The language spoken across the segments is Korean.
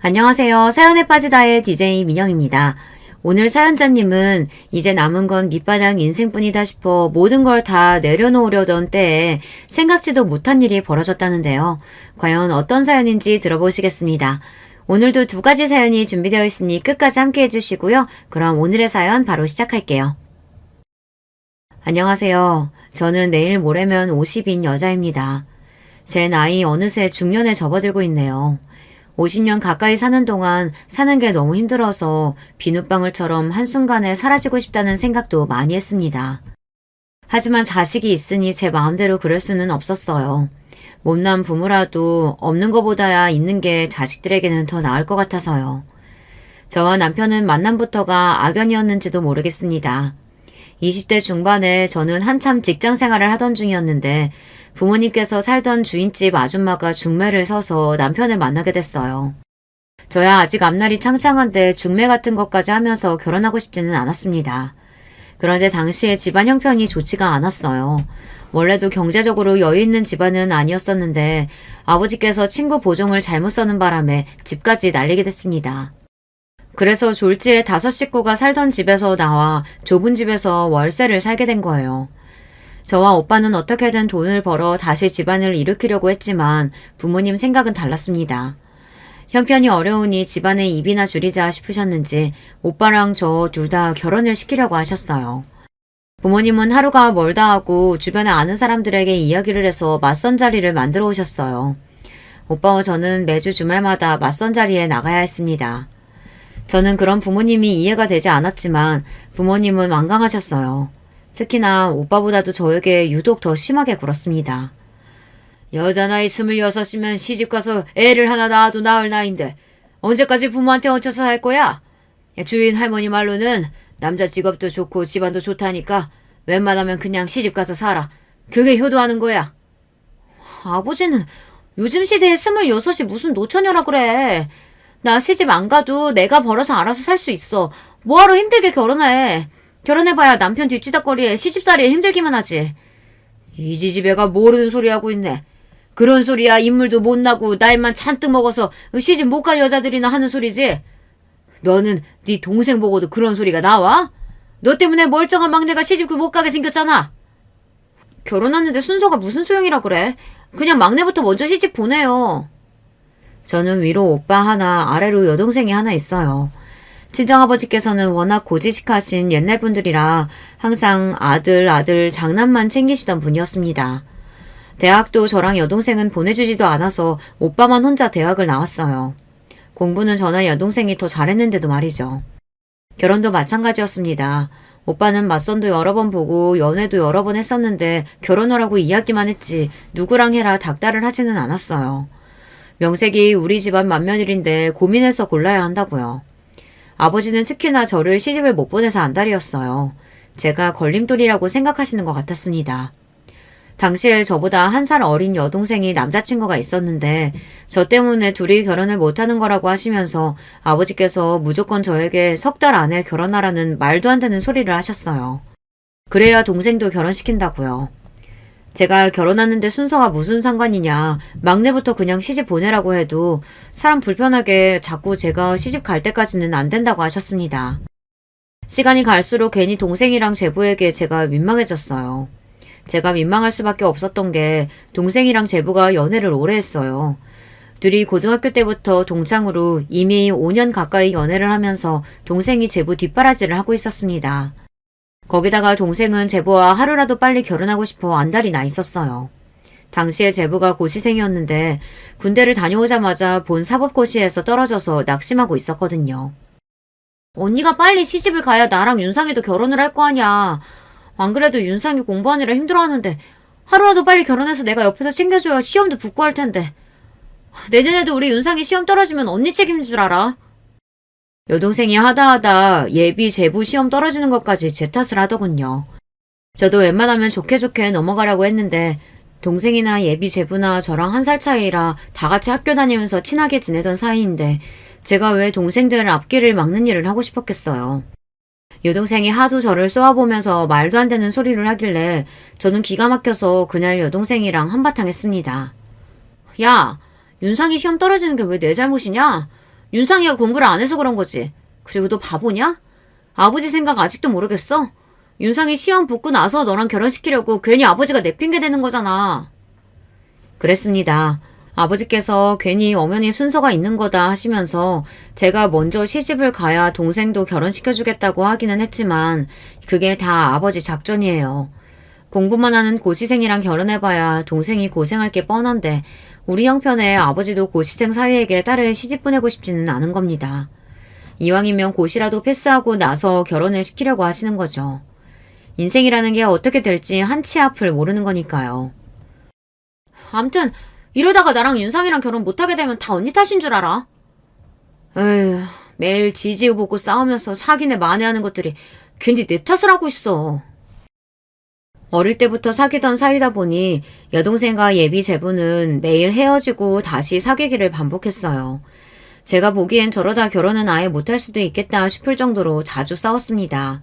안녕하세요. 사연에 빠지다의 DJ 민영입니다. 오늘 사연자님은 이제 남은 건 밑바닥 인생뿐이다 싶어 모든 걸 다 내려놓으려던 때에 생각지도 못한 일이 벌어졌다는데요. 과연 어떤 사연인지 들어보시겠습니다. 오늘도 두 가지 사연이 준비되어 있으니 끝까지 함께 해주시고요. 그럼 오늘의 사연 바로 시작할게요. 안녕하세요. 저는 내일 모레면 50인 여자입니다. 제 나이 어느새 중년에 접어들고 있네요. 50년 가까이 사는 동안 사는 게 너무 힘들어서 비눗방울처럼 한순간에 사라지고 싶다는 생각도 많이 했습니다. 하지만 자식이 있으니 제 마음대로 그럴 수는 없었어요. 못난 부모라도 없는 것보다야 있는 게 자식들에게는 더 나을 것 같아서요. 저와 남편은 만남부터가 악연이었는지도 모르겠습니다. 20대 중반에 저는 한참 직장 생활을 하던 중이었는데 부모님께서 살던 주인집 아줌마가 중매를 서서 남편을 만나게 됐어요. 저야 아직 앞날이 창창한데 중매 같은 것까지 하면서 결혼하고 싶지는 않았습니다. 그런데 당시에 집안 형편이 좋지가 않았어요. 원래도 경제적으로 여유 있는 집안은 아니었었는데 아버지께서 친구 보종을 잘못 써는 바람에 집까지 날리게 됐습니다. 그래서 졸지에 5식구가 살던 집에서 나와 좁은 집에서 월세를 살게 된 거예요. 저와 오빠는 어떻게든 돈을 벌어 다시 집안을 일으키려고 했지만 부모님 생각은 달랐습니다. 형편이 어려우니 집안에 입이나 줄이자 싶으셨는지 오빠랑 저 둘 다 결혼을 시키려고 하셨어요. 부모님은 하루가 멀다 하고 주변에 아는 사람들에게 이야기를 해서 맞선 자리를 만들어 오셨어요. 오빠와 저는 매주 주말마다 맞선 자리에 나가야 했습니다. 저는 그런 부모님이 이해가 되지 않았지만 부모님은 완강하셨어요. 특히나 오빠보다도 저에게 유독 더 심하게 굴었습니다. 여자 나이 26이면 시집가서 애를 하나 낳아도 나을 나이인데 언제까지 부모한테 얹혀서 살 거야? 주인 할머니 말로는 남자 직업도 좋고 집안도 좋다니까 웬만하면 그냥 시집가서 살아. 그게 효도하는 거야. 아버지는 요즘 시대에 26이 무슨 노처녀라 그래. 나 시집 안 가도 내가 벌어서 알아서 살 수 있어. 뭐하러 힘들게 결혼해. 결혼해봐야 남편 뒷지닥거리에 시집살이에 힘들기만 하지. 이 지지배가 모르는 소리 하고 있네. 그런 소리야 인물도 못나고 나이만 잔뜩 먹어서 시집 못 간 여자들이나 하는 소리지. 너는 네 동생 보고도 그런 소리가 나와? 너 때문에 멀쩡한 막내가 시집 못 가게 생겼잖아. 결혼하는데 순서가 무슨 소용이라 그래. 그냥 막내부터 먼저 시집 보내요. 저는 위로 오빠 하나, 아래로 여동생이 하나 있어요. 친정아버지께서는 워낙 고지식하신 옛날 분들이라 항상 아들 장남만 챙기시던 분이었습니다. 대학도 저랑 여동생은 보내주지도 않아서 오빠만 혼자 대학을 나왔어요. 공부는 저나 여동생이 더 잘했는데도 말이죠. 결혼도 마찬가지였습니다. 오빠는 맞선도 여러 번 보고 연애도 여러 번 했었는데 결혼을 하고 이야기만 했지 누구랑 해라 닥달을 하지는 않았어요. 명색이 우리 집안 맏며느리인데 고민해서 골라야 한다고요. 아버지는 특히나 저를 시집을 못 보내서 안달이었어요. 제가 걸림돌이라고 생각하시는 것 같았습니다. 당시에 저보다 1살 어린 여동생이 남자친구가 있었는데 저 때문에 둘이 결혼을 못하는 거라고 하시면서 아버지께서 무조건 저에게 3달 안에 결혼하라는 말도 안 되는 소리를 하셨어요. 그래야 동생도 결혼시킨다고요. 제가 결혼하는데 순서가 무슨 상관이냐, 막내부터 그냥 시집 보내라고 해도 사람 불편하게 자꾸 제가 시집 갈 때까지는 안 된다고 하셨습니다. 시간이 갈수록 괜히 동생이랑 제부에게 제가 민망해졌어요. 제가 민망할 수밖에 없었던 게 동생이랑 제부가 연애를 오래 했어요. 둘이 고등학교 때부터 동창으로 이미 5년 가까이 연애를 하면서 동생이 제부 뒷바라지를 하고 있었습니다. 거기다가 동생은 제부와 하루라도 빨리 결혼하고 싶어 안달이 나 있었어요. 당시에 제부가 고시생이었는데 군대를 다녀오자마자 본 사법고시에서 떨어져서 낙심하고 있었거든요. 언니가 빨리 시집을 가야 나랑 윤상이도 결혼을 할 거 아냐. 안 그래도 윤상이 공부하느라 힘들어하는데 하루라도 빨리 결혼해서 내가 옆에서 챙겨줘야 시험도 붙고 할 텐데. 내년에도 우리 윤상이 시험 떨어지면 언니 책임인 줄 알아? 여동생이 하다하다 예비 제부 시험 떨어지는 것까지 제 탓을 하더군요. 저도 웬만하면 좋게 넘어가라고 했는데 동생이나 예비 제부나 저랑 1살 차이라 다 같이 학교 다니면서 친하게 지내던 사이인데 제가 왜 동생들 앞길을 막는 일을 하고 싶었겠어요. 여동생이 하도 저를 쏘아보면서 말도 안 되는 소리를 하길래 저는 기가 막혀서 그날 여동생이랑 한바탕 했습니다. 야, 윤상이 시험 떨어지는 게 왜 내 잘못이냐? 윤상이가 공부를 안 해서 그런 거지. 그리고 너 바보냐? 아버지 생각 아직도 모르겠어? 윤상이 시험 붙고 나서 너랑 결혼시키려고 괜히 아버지가 내 핑계 대는 거잖아. 그랬습니다. 아버지께서 괜히 엄연히 순서가 있는 거다 하시면서 제가 먼저 시집을 가야 동생도 결혼시켜주겠다고 하기는 했지만 그게 다 아버지 작전이에요. 공부만 하는 고시생이랑 결혼해봐야 동생이 고생할 게 뻔한데 우리 형편에 아버지도 고시생 사위에게 딸을 시집 보내고 싶지는 않은 겁니다. 이왕이면 고시라도 패스하고 나서 결혼을 시키려고 하시는 거죠. 인생이라는 게 어떻게 될지 한치 앞을 모르는 거니까요. 암튼 이러다가 나랑 윤상이랑 결혼 못하게 되면 다 언니 탓인 줄 알아. 에휴, 매일 지지우보고 싸우면서 사귀네 만회하는 것들이 괜히 내 탓을 하고 있어. 어릴 때부터 사귀던 사이다 보니 여동생과 예비 제부는 매일 헤어지고 다시 사귀기를 반복했어요. 제가 보기엔 저러다 결혼은 아예 못할 수도 있겠다 싶을 정도로 자주 싸웠습니다.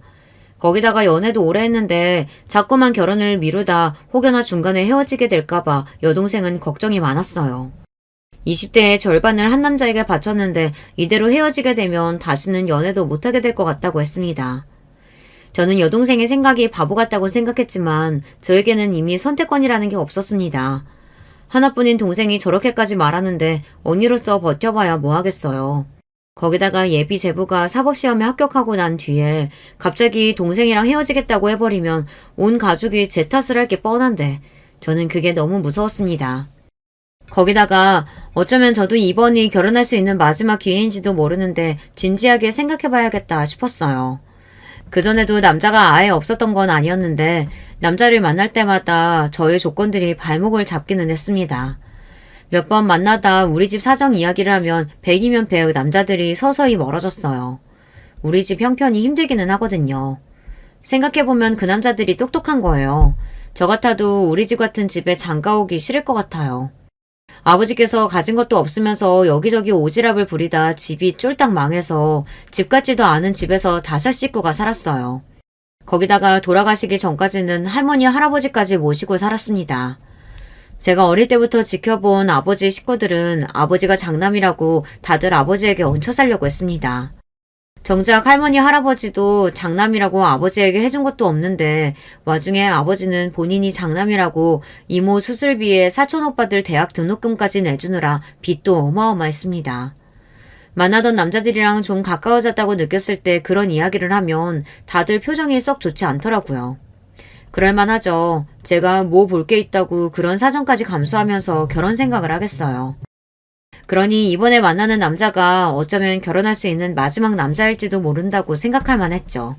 거기다가 연애도 오래 했는데 자꾸만 결혼을 미루다 혹여나 중간에 헤어지게 될까봐 여동생은 걱정이 많았어요. 20대의 절반을 한 남자에게 바쳤는데 이대로 헤어지게 되면 다시는 연애도 못하게 될 것 같다고 했습니다. 저는 여동생의 생각이 바보 같다고 생각했지만 저에게는 이미 선택권이라는 게 없었습니다. 하나뿐인 동생이 저렇게까지 말하는데 언니로서 버텨봐야 뭐 하겠어요. 거기다가 예비 제부가 사법시험에 합격하고 난 뒤에 갑자기 동생이랑 헤어지겠다고 해버리면 온 가족이 제 탓을 할 게 뻔한데 저는 그게 너무 무서웠습니다. 거기다가 어쩌면 저도 이번이 결혼할 수 있는 마지막 기회인지도 모르는데 진지하게 생각해봐야겠다 싶었어요. 그전에도 남자가 아예 없었던 건 아니었는데 남자를 만날 때마다 저의 조건들이 발목을 잡기는 했습니다. 몇 번 만나다 우리 집 사정 이야기를 하면 100이면 100 남자들이 서서히 멀어졌어요. 우리 집 형편이 힘들기는 하거든요. 생각해보면 그 남자들이 똑똑한 거예요. 저 같아도 우리 집 같은 집에 장가 오기 싫을 것 같아요. 아버지께서 가진 것도 없으면서 여기저기 오지랖을 부리다 집이 쫄딱 망해서 집 같지도 않은 집에서 5식구가 살았어요. 거기다가 돌아가시기 전까지는 할머니 할아버지까지 모시고 살았습니다. 제가 어릴 때부터 지켜본 아버지 식구들은 아버지가 장남이라고 다들 아버지에게 얹혀 살려고 했습니다. 정작 할머니 할아버지도 장남이라고 아버지에게 해준 것도 없는데 와중에 아버지는 본인이 장남이라고 이모 수술비에 사촌오빠들 대학 등록금까지 내주느라 빚도 어마어마했습니다. 만나던 남자들이랑 좀 가까워졌다고 느꼈을 때 그런 이야기를 하면 다들 표정이 썩 좋지 않더라고요. 그럴만하죠. 제가 뭐 볼 게 있다고 그런 사정까지 감수하면서 결혼 생각을 하겠어요. 그러니 이번에 만나는 남자가 어쩌면 결혼할 수 있는 마지막 남자일지도 모른다고 생각할 만했죠.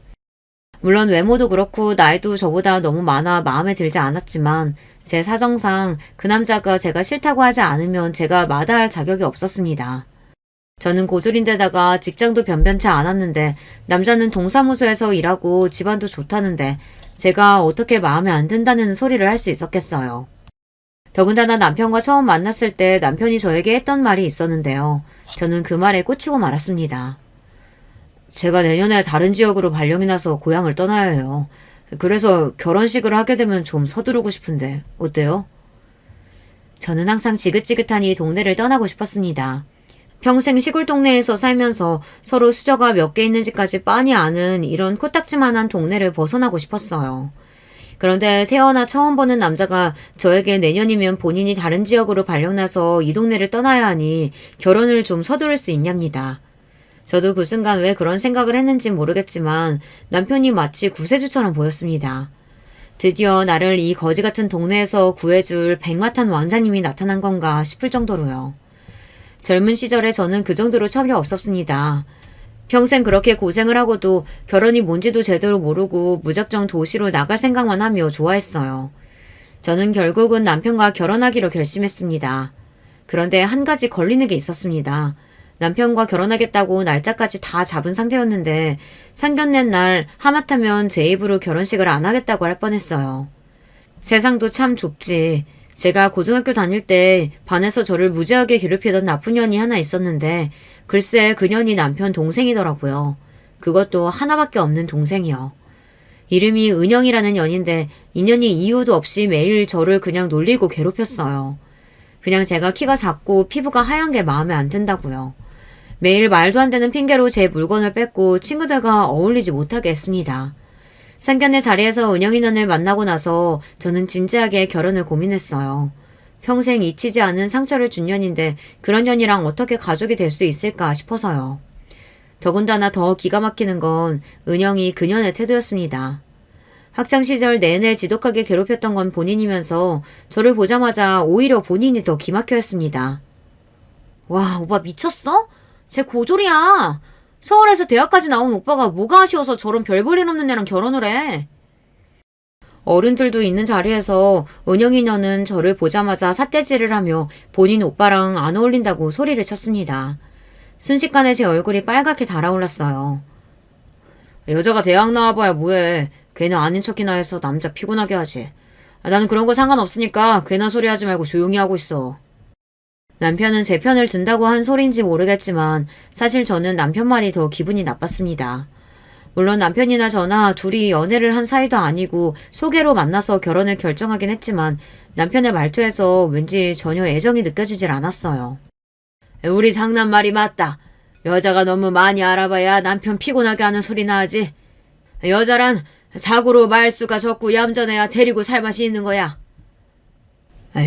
물론 외모도 그렇고 나이도 저보다 너무 많아 마음에 들지 않았지만 제 사정상 그 남자가 제가 싫다고 하지 않으면 제가 마다할 자격이 없었습니다. 저는 고졸인데다가 직장도 변변치 않았는데 남자는 동사무소에서 일하고 집안도 좋다는데 제가 어떻게 마음에 안 든다는 소리를 할 수 있었겠어요. 더군다나 남편과 처음 만났을 때 남편이 저에게 했던 말이 있었는데요. 저는 그 말에 꽂히고 말았습니다. 제가 내년에 다른 지역으로 발령이 나서 고향을 떠나야 해요. 그래서 결혼식을 하게 되면 좀 서두르고 싶은데 어때요? 저는 항상 지긋지긋하니 동네를 떠나고 싶었습니다. 평생 시골 동네에서 살면서 서로 수저가 몇 개 있는지까지 빤히 아는 이런 코딱지만한 동네를 벗어나고 싶었어요. 그런데 태어나 처음 보는 남자가 저에게 내년이면 본인이 다른 지역으로 발령나서 이 동네를 떠나야 하니 결혼을 좀 서두를 수 있냐입니다. 저도 그 순간 왜 그런 생각을 했는지 모르겠지만 남편이 마치 구세주처럼 보였습니다. 드디어 나를 이 거지 같은 동네에서 구해줄 백마탄 왕자님이 나타난 건가 싶을 정도로요. 젊은 시절에 저는 그 정도로 철이 없었습니다. 평생 그렇게 고생을 하고도 결혼이 뭔지도 제대로 모르고 무작정 도시로 나갈 생각만 하며 좋아했어요. 저는 결국은 남편과 결혼하기로 결심했습니다. 그런데 한 가지 걸리는 게 있었습니다. 남편과 결혼하겠다고 날짜까지 다 잡은 상태였는데 상견례 날 하마터면 제 입으로 결혼식을 안 하겠다고 할 뻔했어요. 세상도 참 좁지. 제가 고등학교 다닐 때 반에서 저를 무지하게 괴롭히던 나쁜 년이 하나 있었는데 글쎄 그 년이 남편 동생이더라고요. 그것도 하나밖에 없는 동생이요. 이름이 은영이라는 년인데 이 년이 이유도 없이 매일 저를 그냥 놀리고 괴롭혔어요. 그냥 제가 키가 작고 피부가 하얀 게 마음에 안 든다고요. 매일 말도 안 되는 핑계로 제 물건을 뺏고 친구들과 어울리지 못하게 했습니다. 상견례 자리에서 은영이 년을 만나고 나서 저는 진지하게 결혼을 고민했어요. 평생 잊히지 않은 상처를 준 년인데 그런 년이랑 어떻게 가족이 될 수 있을까 싶어서요. 더군다나 더 기가 막히는 건 은영이 그년의 태도였습니다. 학창시절 내내 지독하게 괴롭혔던 건 본인이면서 저를 보자마자 오히려 본인이 더 기막혀 했습니다. 와, 오빠 미쳤어? 쟤 고졸이야. 서울에서 대학까지 나온 오빠가 뭐가 아쉬워서 저런 별 볼 일 없는 애랑 결혼을 해. 어른들도 있는 자리에서 은영이 너는 저를 보자마자 삿대질을 하며 본인 오빠랑 안 어울린다고 소리를 쳤습니다. 순식간에 제 얼굴이 빨갛게 달아올랐어요. 여자가 대학 나와봐야 뭐해. 괜히 아닌 척이나 해서 남자 피곤하게 하지. 나는 그런 거 상관없으니까 괜한 소리 하지 말고 조용히 하고 있어. 남편은 제 편을 든다고 한 소린지 모르겠지만 사실 저는 남편 말이 더 기분이 나빴습니다. 물론 남편이나 저나 둘이 연애를 한 사이도 아니고 소개로 만나서 결혼을 결정하긴 했지만 남편의 말투에서 왠지 전혀 애정이 느껴지질 않았어요. 우리 장난 말이 맞다. 여자가 너무 많이 알아봐야 남편 피곤하게 하는 소리나 하지. 여자란 자고로 말수가 적고 얌전해야 데리고 살 맛이 있는 거야.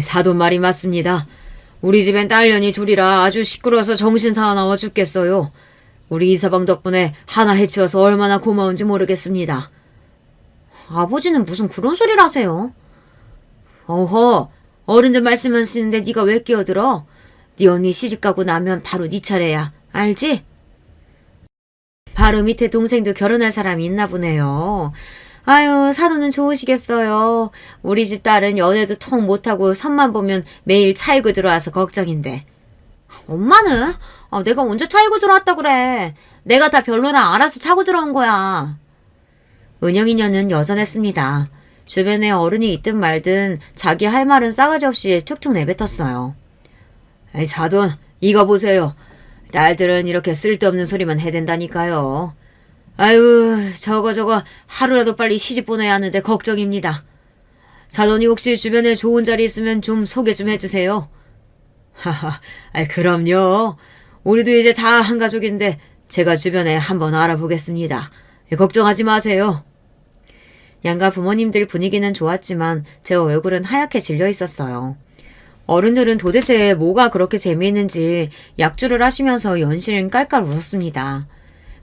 사돈 말이 맞습니다. 우리 집엔 딸년이 둘이라 아주 시끄러워서 정신 다 나와 죽겠어요. 우리 이서방 덕분에 하나 해치워서 얼마나 고마운지 모르겠습니다. 아버지는 무슨 그런 소리를 하세요? 어허, 어른들 말씀하시는데 네가 왜 끼어들어? 네 언니 시집가고 나면 바로 네 차례야. 알지? 바로 밑에 동생도 결혼할 사람이 있나 보네요. 아유, 사돈은 좋으시겠어요. 우리 집 딸은 연애도 통 못하고 선만 보면 매일 차이고 들어와서 걱정인데. 엄마는? 내가 언제 차이고 들어왔다 그래. 내가 다 별로나 알아서 차고 들어온 거야. 은영이 년은 여전했습니다. 주변에 어른이 있든 말든 자기 할 말은 싸가지 없이 툭툭 내뱉었어요. 에이, 사돈, 이거 보세요. 딸들은 이렇게 쓸데없는 소리만 해댄다니까요. 아유, 저거 하루라도 빨리 시집 보내야 하는데 걱정입니다. 사돈이 혹시 주변에 좋은 자리 있으면 좀 소개 좀 해주세요. 하하, 그럼요. 우리도 이제 다 한 가족인데 제가 주변에 한번 알아보겠습니다. 걱정하지 마세요. 양가 부모님들 분위기는 좋았지만 제 얼굴은 하얗게 질려 있었어요. 어른들은 도대체 뭐가 그렇게 재미있는지 약주를 하시면서 연신 깔깔 웃었습니다.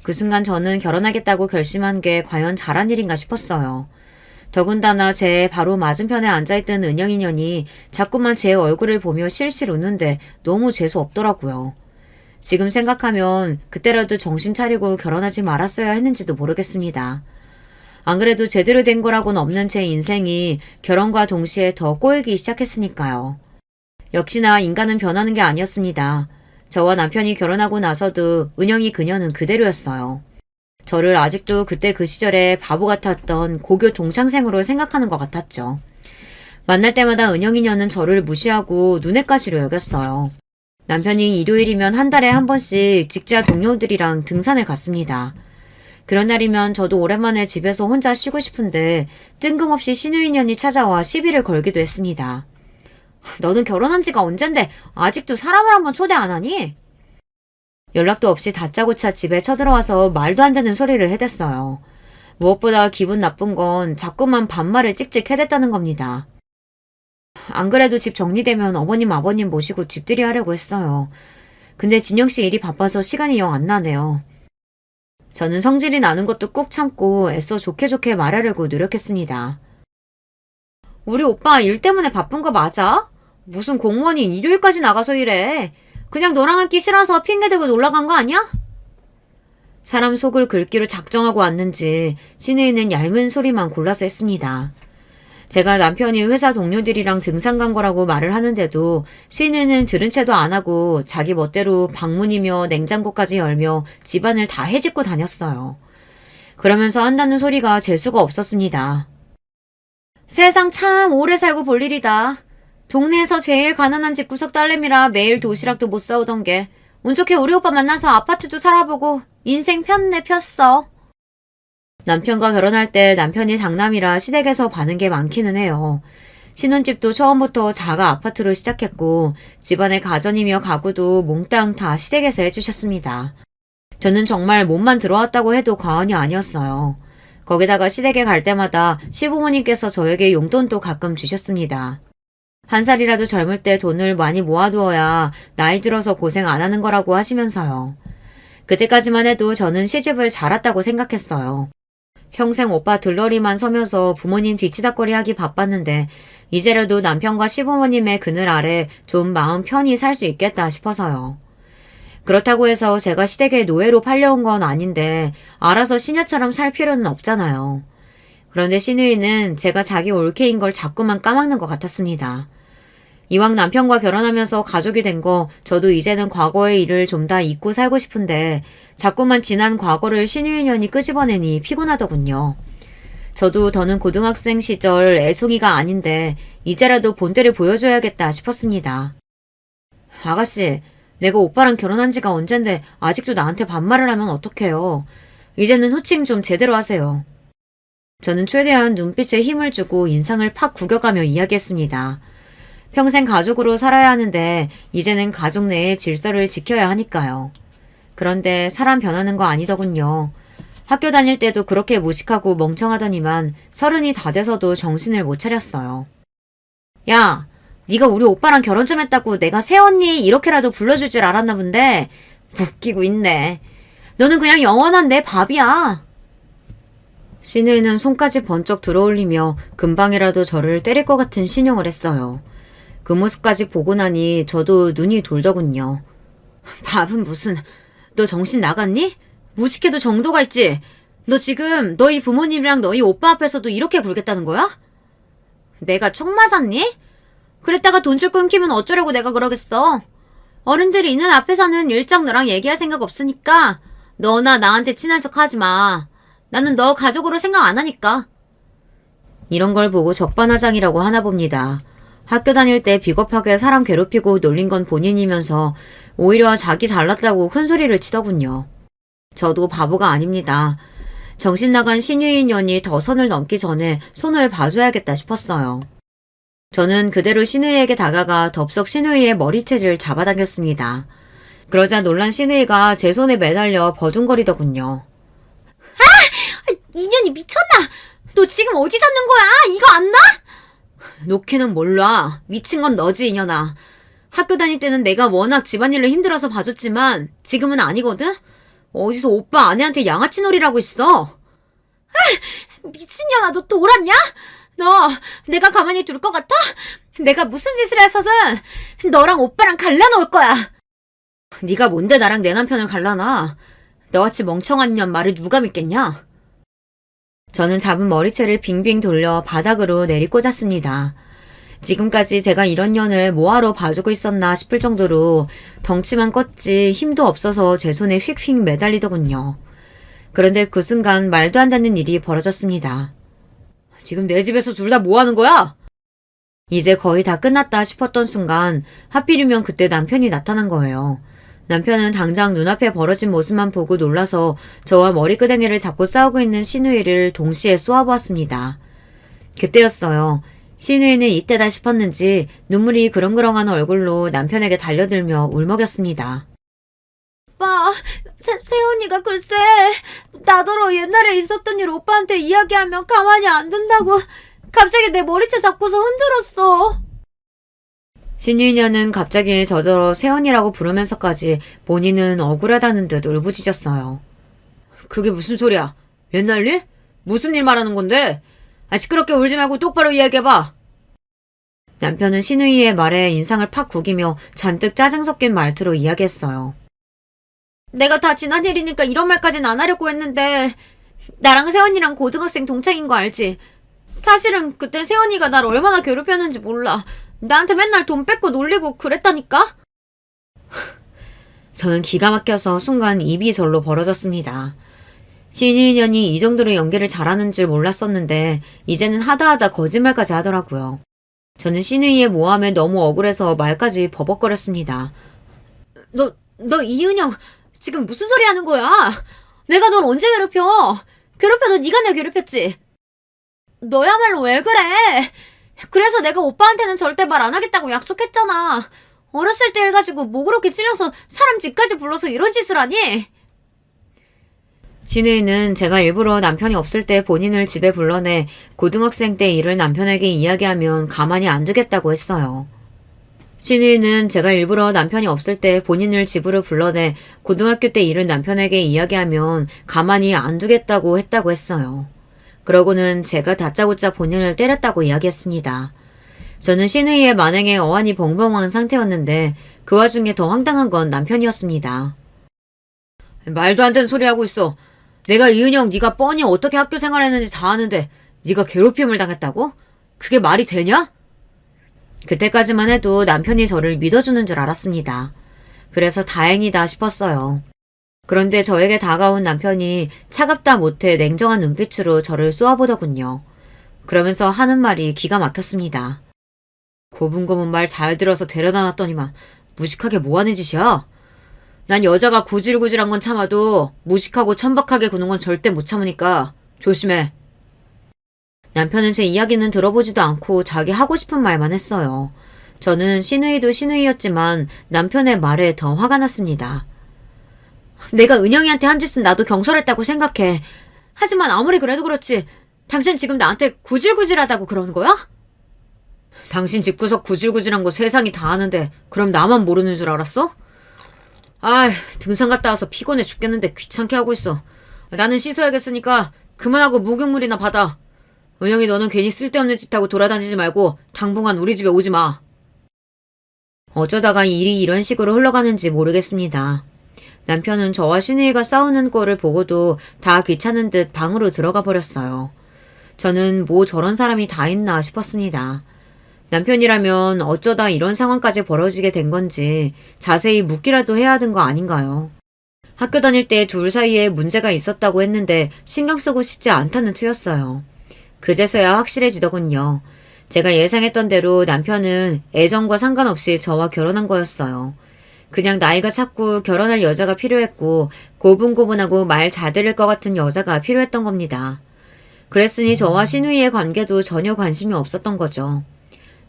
그 순간 저는 결혼하겠다고 결심한 게 과연 잘한 일인가 싶었어요. 더군다나 제 바로 맞은편에 앉아있던 은영이 년이 자꾸만 제 얼굴을 보며 실실 웃는데 너무 재수 없더라고요. 지금 생각하면 그때라도 정신 차리고 결혼하지 말았어야 했는지도 모르겠습니다. 안 그래도 제대로 된 거라고는 없는 제 인생이 결혼과 동시에 더 꼬이기 시작했으니까요. 역시나 인간은 변하는 게 아니었습니다. 저와 남편이 결혼하고 나서도 은영이 그녀는 그대로였어요. 저를 아직도 그때 그 시절에 바보 같았던 고교 동창생으로 생각하는 것 같았죠. 만날 때마다 은영이녀는 저를 무시하고 눈엣가시로 여겼어요. 남편이 일요일이면 한 달에 한 번씩 직장 동료들이랑 등산을 갔습니다. 그런 날이면 저도 오랜만에 집에서 혼자 쉬고 싶은데 뜬금없이 신우이년이 찾아와 시비를 걸기도 했습니다. 너는 결혼한 지가 언젠데 아직도 사람을 한번 초대 안 하니? 연락도 없이 다짜고짜 집에 쳐들어와서 말도 안 되는 소리를 해댔어요. 무엇보다 기분 나쁜 건 자꾸만 반말을 찍찍 해댔다는 겁니다. 안 그래도 집 정리되면 어머님 아버님 모시고 집들이 하려고 했어요. 근데 진영씨 일이 바빠서 시간이 영 안 나네요. 저는 성질이 나는 것도 꾹 참고 애써 좋게 말하려고 노력했습니다. 우리 오빠 일 때문에 바쁜 거 맞아? 무슨 공무원이 일요일까지 나가서 일해. 그냥 너랑 앉기 싫어서 핑계대고 놀러간 거 아니야? 사람 속을 긁기로 작정하고 왔는지 신우이는 얇은 소리만 골라서 했습니다. 제가 남편이 회사 동료들이랑 등산 간 거라고 말을 하는데도 신우이는 들은 채도 안 하고 자기 멋대로 방문이며 냉장고까지 열며 집안을 다 해집고 다녔어요. 그러면서 한다는 소리가 재수가 없었습니다. 세상 참 오래 살고 볼 일이다. 동네에서 제일 가난한 집 구석 딸내미라 매일 도시락도 못 사오던 게 운 좋게 우리 오빠 만나서 아파트도 살아보고 인생 폈네 폈어. 남편과 결혼할 때 남편이 장남이라 시댁에서 받은 게 많기는 해요. 신혼집도 처음부터 자가 아파트로 시작했고 집안의 가전이며 가구도 몽땅 다 시댁에서 해주셨습니다. 저는 정말 몸만 들어왔다고 해도 과언이 아니었어요. 거기다가 시댁에 갈 때마다 시부모님께서 저에게 용돈도 가끔 주셨습니다. 한 살이라도 젊을 때 돈을 많이 모아두어야 나이 들어서 고생 안 하는 거라고 하시면서요. 그때까지만 해도 저는 시집을 잘 왔다고 생각했어요. 평생 오빠 들러리만 서면서 부모님 뒤치다꺼리 하기 바빴는데 이제라도 남편과 시부모님의 그늘 아래 좀 마음 편히 살 수 있겠다 싶어서요. 그렇다고 해서 제가 시댁에 노예로 팔려온 건 아닌데 알아서 시녀처럼 살 필요는 없잖아요. 그런데 시누이는 제가 자기 올케인 걸 자꾸만 까막는 것 같았습니다. 이왕 남편과 결혼하면서 가족이 된 거 저도 이제는 과거의 일을 좀 다 잊고 살고 싶은데 자꾸만 지난 과거를 시누이년이 끄집어내니 피곤하더군요. 저도 더는 고등학생 시절 애송이가 아닌데 이제라도 본때를 보여줘야겠다 싶었습니다. 아가씨, 내가 오빠랑 결혼한 지가 언젠데 아직도 나한테 반말을 하면 어떡해요. 이제는 호칭 좀 제대로 하세요. 저는 최대한 눈빛에 힘을 주고 인상을 팍 구겨가며 이야기했습니다. 평생 가족으로 살아야 하는데 이제는 가족 내의 질서를 지켜야 하니까요. 그런데 사람 변하는 거 아니더군요. 학교 다닐 때도 그렇게 무식하고 멍청하더니만 30이 다 돼서도 정신을 못 차렸어요. 야, 네가 우리 오빠랑 결혼 좀 했다고 내가 새언니 이렇게라도 불러줄 줄 알았나 본데 웃기고 있네. 너는 그냥 영원한 내 밥이야. 시누이는 손까지 번쩍 들어올리며 금방이라도 저를 때릴 것 같은 신용을 했어요. 그 모습까지 보고 나니 저도 눈이 돌더군요. 밥은 무슨, 너 정신 나갔니? 무식해도 정도가 있지. 너 지금 너희 부모님이랑 너희 오빠 앞에서도 이렇게 굴겠다는 거야? 내가 총 맞았니? 그랬다가 돈줄 끊기면 어쩌려고 내가 그러겠어. 어른들이 있는 앞에서는 일장 너랑 얘기할 생각 없으니까 너나 나한테 친한 척 하지 마. 나는 너 가족으로 생각 안 하니까. 이런 걸 보고 적반하장이라고 하나 봅니다. 학교 다닐 때 비겁하게 사람 괴롭히고 놀린 건 본인이면서 오히려 자기 잘났다고 큰 소리를 치더군요. 저도 바보가 아닙니다. 정신 나간 시누이년이 더 선을 넘기 전에 손을 봐줘야겠다 싶었어요. 저는 그대로 시누이에게 다가가 덥석 시누이의 머리채를 잡아당겼습니다. 그러자 놀란 시누이가 제 손에 매달려 버둥거리더군요. 아! 이년이 미쳤나? 너 지금 어디 잡는 거야? 이거 안 나? 놓기는 몰라. 미친 건 너지, 이년아. 학교 다닐 때는 내가 워낙 집안일로 힘들어서 봐줬지만 지금은 아니거든? 어디서 오빠 아내한테 양아치 놀이라고 있어? 아! 미친년아, 너 돌았냐? 너 내가 가만히 둘 것 같아? 내가 무슨 짓을 해서든 너랑 오빠랑 갈라놓을 거야. 네가 뭔데 나랑 내 남편을 갈라놔? 너같이 멍청한 년 말을 누가 믿겠냐? 저는 잡은 머리채를 빙빙 돌려 바닥으로 내리꽂았습니다. 지금까지 제가 이런 년을 뭐하러 봐주고 있었나 싶을 정도로 덩치만 컸지 힘도 없어서 제 손에 휙휙 매달리더군요. 그런데 그 순간 말도 안 되는 일이 벌어졌습니다. 지금 내 집에서 둘 다 뭐 하는 거야? 이제 거의 다 끝났다 싶었던 순간 하필이면 그때 남편이 나타난 거예요. 남편은 당장 눈앞에 벌어진 모습만 보고 놀라서 저와 머리끄댕이를 잡고 싸우고 있는 시누이를 동시에 쏘아보았습니다. 그때였어요. 시누이는 이때다 싶었는지 눈물이 그렁그렁한 얼굴로 남편에게 달려들며 울먹였습니다. 오빠, 세훈이가 글쎄 나더러 옛날에 있었던 일 오빠한테 이야기하면 가만히 안 둔다고 갑자기 내 머리채 잡고서 흔들었어. 시누이녀는 갑자기 저더러 세연이라고 부르면서까지 본인은 억울하다는 듯 울부짖었어요. 그게 무슨 소리야? 옛날 일? 무슨 일 말하는 건데? 시끄럽게 울지 말고 똑바로 이야기해봐. 남편은 시누이의 말에 인상을 팍 구기며 잔뜩 짜증 섞인 말투로 이야기했어요. 내가 다 지난 일이니까 이런 말까진 안 하려고 했는데 나랑 세연이랑 고등학생 동창인 거 알지? 사실은 그때 세연이가 날 얼마나 괴롭혔는지 몰라. 나한테 맨날 돈 뺏고 놀리고 그랬다니까? 저는 기가 막혀서 순간 입이 절로 벌어졌습니다. 시누이년이 이 정도로 연기를 잘하는 줄 몰랐었는데 이제는 하다하다 거짓말까지 하더라고요. 저는 시누이의 모함에 너무 억울해서 말까지 버벅거렸습니다. 너 이은영 지금 무슨 소리 하는 거야? 내가 널 언제 괴롭혀? 괴롭혀도 네가 날 괴롭혔지? 너야말로 왜 그래? 그래서 내가 오빠한테는 절대 말 안 하겠다고 약속했잖아. 어렸을 때 해가지고 뭐 그렇게 찔려서 사람 집까지 불러서 이런 짓을 하니? 신우이는 제가 일부러 남편이 없을 때 본인을 집에 불러내 고등학생 때 일을 남편에게 이야기하면 가만히 안 두겠다고 했어요. 신우이는 제가 일부러 남편이 없을 때 본인을 집으로 불러내 고등학교 때 일을 남편에게 이야기하면 가만히 안 두겠다고 했어요. 그러고는 제가 다짜고짜 본인을 때렸다고 이야기했습니다. 저는 신우이의 만행에 어안이 벙벙한 상태였는데 그 와중에 더 황당한 건 남편이었습니다. 말도 안 되는 소리 하고 있어. 내가 이은영 네가 뻔히 어떻게 학교 생활했는지 다 아는데 네가 괴롭힘을 당했다고? 그게 말이 되냐? 그때까지만 해도 남편이 저를 믿어주는 줄 알았습니다. 그래서 다행이다 싶었어요. 그런데 저에게 다가온 남편이 차갑다 못해 냉정한 눈빛으로 저를 쏘아보더군요. 그러면서 하는 말이 기가 막혔습니다. 고분고분 말 잘 들어서 데려다 놨더니만 무식하게 뭐하는 짓이야? 난 여자가 구질구질한 건 참아도 무식하고 천박하게 구는 건 절대 못 참으니까 조심해. 남편은 제 이야기는 들어보지도 않고 자기 하고 싶은 말만 했어요. 저는 신우이도 신우이였지만 남편의 말에 더 화가 났습니다. 내가 은영이한테 한 짓은 나도 경솔했다고 생각해. 하지만 아무리 그래도 그렇지 당신 지금 나한테 구질구질하다고 그러는 거야? 당신 집구석 구질구질한 거 세상이 다 아는데 그럼 나만 모르는 줄 알았어? 아이, 등산 갔다 와서 피곤해 죽겠는데 귀찮게 하고 있어. 나는 씻어야겠으니까 그만하고 목욕물이나 받아. 은영이 너는 괜히 쓸데없는 짓 하고 돌아다니지 말고 당분간 우리 집에 오지 마. 어쩌다가 일이 이런 식으로 흘러가는지 모르겠습니다. 남편은 저와 신우이가 싸우는 꼴을 보고도 다 귀찮은 듯 방으로 들어가 버렸어요. 저는 뭐 저런 사람이 다 있나 싶었습니다. 남편이라면 어쩌다 이런 상황까지 벌어지게 된 건지 자세히 묻기라도 해야 하는 거 아닌가요? 학교 다닐 때 둘 사이에 문제가 있었다고 했는데 신경 쓰고 싶지 않다는 투였어요. 그제서야 확실해지더군요. 제가 예상했던 대로 남편은 애정과 상관없이 저와 결혼한 거였어요. 그냥 나이가 찼고 결혼할 여자가 필요했고 고분고분하고 말 잘 들을 것 같은 여자가 필요했던 겁니다. 그랬으니 저와 신우이의 관계도 전혀 관심이 없었던 거죠.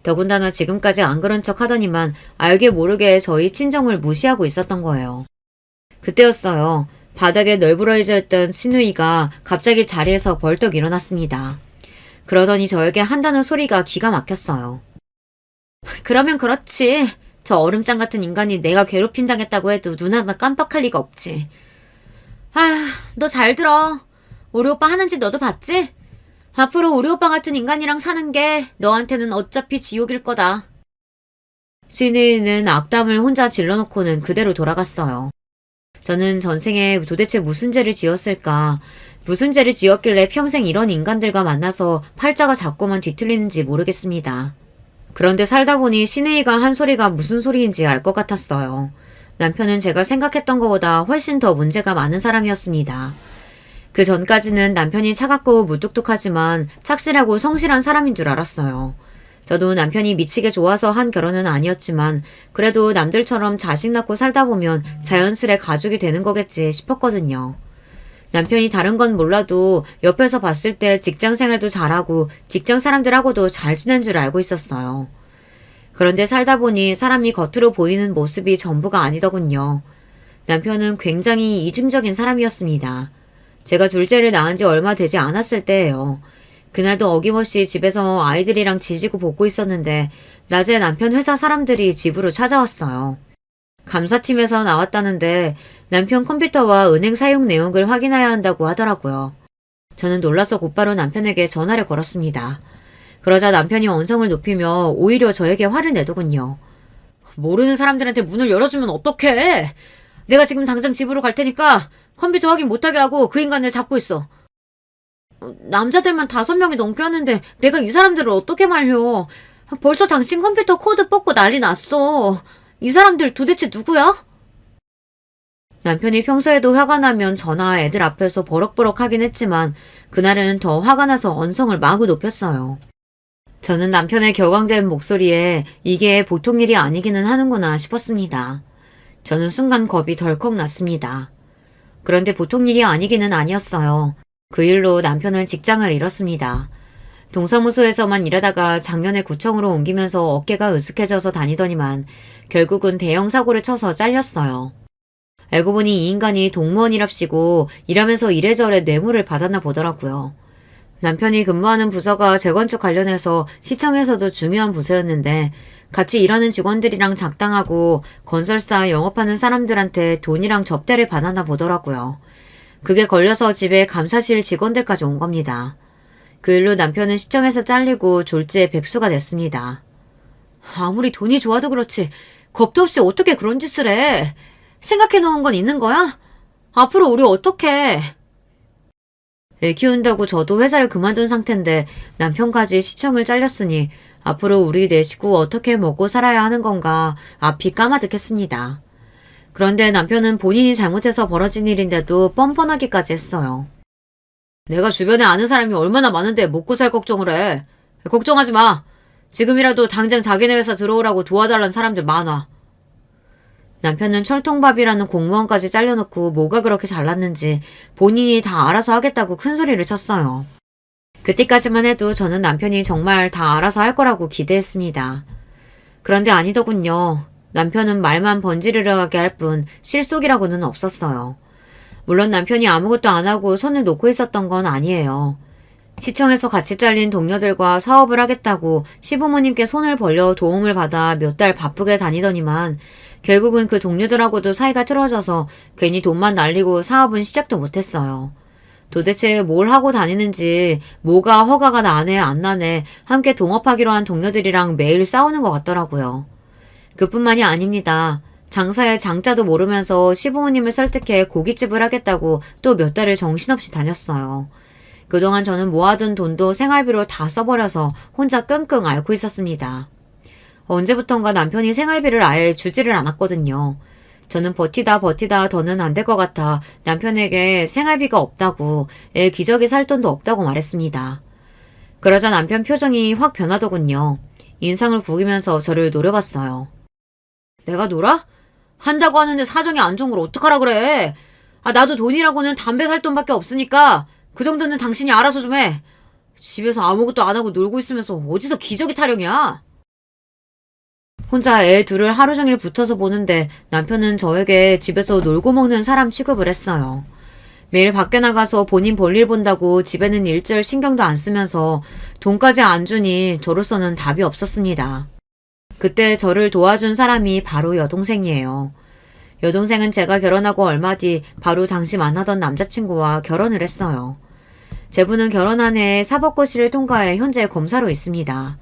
더군다나 지금까지 안 그런 척 하더니만 알게 모르게 저희 친정을 무시하고 있었던 거예요. 그때였어요. 바닥에 널브러져 있던 신우이가 갑자기 자리에서 벌떡 일어났습니다. 그러더니 저에게 한다는 소리가 기가 막혔어요. 그러면 그렇지. 저 얼음장 같은 인간이 내가 괴롭힘 당했다고 해도 눈 하나 깜빡할 리가 없지. 아휴, 너 잘 들어. 우리 오빠 하는 짓 너도 봤지? 앞으로 우리 오빠 같은 인간이랑 사는 게 너한테는 어차피 지옥일 거다. 신우이는 악담을 혼자 질러놓고는 그대로 돌아갔어요. 저는 전생에 도대체 무슨 죄를 지었을까? 무슨 죄를 지었길래 평생 이런 인간들과 만나서 팔자가 자꾸만 뒤틀리는지 모르겠습니다. 그런데 살다 보니 신우이가 한 소리가 무슨 소리인지 알 것 같았어요. 남편은 제가 생각했던 것보다 훨씬 더 문제가 많은 사람이었습니다. 그 전까지는 남편이 차갑고 무뚝뚝하지만 착실하고 성실한 사람인 줄 알았어요. 저도 남편이 미치게 좋아서 한 결혼은 아니었지만 그래도 남들처럼 자식 낳고 살다 보면 자연스레 가족이 되는 거겠지 싶었거든요. 남편이 다른 건 몰라도 옆에서 봤을 때 직장 생활도 잘하고 직장 사람들하고도 잘 지낸 줄 알고 있었어요. 그런데 살다 보니 사람이 겉으로 보이는 모습이 전부가 아니더군요. 남편은 굉장히 이중적인 사람이었습니다. 제가 둘째를 낳은 지 얼마 되지 않았을 때예요. 그날도 어김없이 집에서 아이들이랑 지지고 볶고 있었는데 낮에 남편 회사 사람들이 집으로 찾아왔어요. 감사팀에서 나왔다는데 남편 컴퓨터와 은행 사용 내역을 확인해야 한다고 하더라고요. 저는 놀라서 곧바로 남편에게 전화를 걸었습니다. 그러자 남편이 언성을 높이며 오히려 저에게 화를 내더군요. 모르는 사람들한테 문을 열어주면 어떡해? 내가 지금 당장 집으로 갈 테니까 컴퓨터 확인 못하게 하고 그 인간을 잡고 있어. 남자들만 5명이 넘게 하는데 내가 이 사람들을 어떻게 말려. 벌써 당신 컴퓨터 코드 뽑고 난리 났어. 이 사람들 도대체 누구야? 남편이 평소에도 화가 나면 저나 애들 앞에서 버럭버럭 하긴 했지만 그날은 더 화가 나서 언성을 마구 높였어요. 저는 남편의 격앙된 목소리에 이게 보통 일이 아니기는 하는구나 싶었습니다. 저는 순간 겁이 덜컥 났습니다. 그런데 보통 일이 아니기는 아니었어요. 그 일로 남편은 직장을 잃었습니다. 동사무소에서만 일하다가 작년에 구청으로 옮기면서 어깨가 으쓱해져서 다니더니만 결국은 대형 사고를 쳐서 잘렸어요. 알고 보니 이 인간이 동무원이랍시고 일하면서 이래저래 뇌물을 받았나 보더라고요. 남편이 근무하는 부서가 재건축 관련해서 시청에서도 중요한 부서였는데 같이 일하는 직원들이랑 작당하고 건설사 영업하는 사람들한테 돈이랑 접대를 받았나 보더라고요. 그게 걸려서 집에 감사실 직원들까지 온 겁니다. 그 일로 남편은 시청에서 잘리고 졸지에 백수가 됐습니다. 아무리 돈이 좋아도 그렇지 겁도 없이 어떻게 그런 짓을 해? 생각해 놓은 건 있는 거야? 앞으로 우리 어떡해? 애 키운다고 저도 회사를 그만둔 상태인데 남편까지 시청을 잘렸으니 앞으로 우리 네 식구 어떻게 먹고 살아야 하는 건가 앞이 까마득했습니다. 그런데 남편은 본인이 잘못해서 벌어진 일인데도 뻔뻔하기까지 했어요. 내가 주변에 아는 사람이 얼마나 많은데 먹고 살 걱정을 해. 걱정하지 마. 지금이라도 당장 자기네 회사 들어오라고 도와달라는 사람들 많아. 남편은 철통밥이라는 공무원까지 잘려놓고 뭐가 그렇게 잘났는지 본인이 다 알아서 하겠다고 큰 소리를 쳤어요. 그때까지만 해도 저는 남편이 정말 다 알아서 할 거라고 기대했습니다. 그런데 아니더군요. 남편은 말만 번지르르하게 할 뿐 실속이라고는 없었어요. 물론 남편이 아무것도 안 하고 손을 놓고 있었던 건 아니에요. 시청에서 같이 잘린 동료들과 사업을 하겠다고 시부모님께 손을 벌려 도움을 받아 몇 달 바쁘게 다니더니만 결국은 그 동료들하고도 사이가 틀어져서 괜히 돈만 날리고 사업은 시작도 못했어요. 도대체 뭘 하고 다니는지 뭐가 허가가 나네 안 나네 함께 동업하기로 한 동료들이랑 매일 싸우는 것 같더라고요. 그뿐만이 아닙니다. 장사의 장자도 모르면서 시부모님을 설득해 고깃집을 하겠다고 또 몇 달을 정신없이 다녔어요. 그동안 저는 모아둔 돈도 생활비로 다 써버려서 혼자 끙끙 앓고 있었습니다. 언제부턴가 남편이 생활비를 아예 주지를 않았거든요. 저는 버티다 더는 안 될 것 같아 남편에게 생활비가 없다고 애 기저귀 살 돈도 없다고 말했습니다. 그러자 남편 표정이 확 변하더군요. 인상을 구기면서 저를 노려봤어요. 내가 놀아? 한다고 하는데 사정이 안 좋은 걸 어떡하라 그래. 나도 돈이라고는 담배 살 돈밖에 없으니까 그 정도는 당신이 알아서 좀 해. 집에서 아무것도 안 하고 놀고 있으면서 어디서 기저귀 타령이야. 혼자 애 둘을 하루 종일 붙어서 보는데 남편은 저에게 집에서 놀고 먹는 사람 취급을 했어요. 매일 밖에 나가서 본인 볼일 본다고 집에는 일절 신경도 안 쓰면서 돈까지 안 주니 저로서는 답이 없었습니다. 그때 저를 도와준 사람이 바로 여동생이에요. 여동생은 제가 결혼하고 얼마 뒤 바로 당시 만나던 남자친구와 결혼을 했어요. 제부는 결혼한 해에 사법고시를 통과해 현재 검사로 있습니다.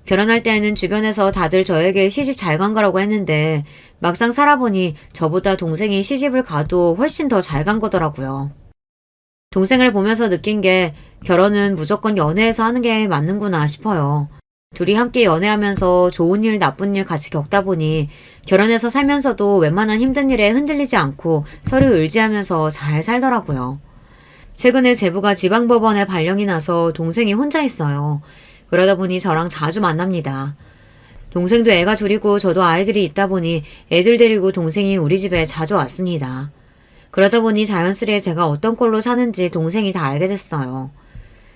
결혼할 때에는 주변에서 다들 저에게 시집 잘 간 거라고 했는데 막상 살아보니 저보다 동생이 시집을 가도 훨씬 더 잘 간 거더라고요. 동생을 보면서 느낀 게 결혼은 무조건 연애에서 하는 게 맞는구나 싶어요. 둘이 함께 연애하면서 좋은 일 나쁜 일 같이 겪다 보니 결혼해서 살면서도 웬만한 힘든 일에 흔들리지 않고 서로 의지하면서 잘 살더라고요. 최근에 제부가 지방법원에 발령이 나서 동생이 혼자 있어요. 그러다 보니 저랑 자주 만납니다. 동생도 애가 둘이고 저도 아이들이 있다 보니 애들 데리고 동생이 우리 집에 자주 왔습니다. 그러다 보니 자연스레 제가 어떤 꼴로 사는지 동생이 다 알게 됐어요.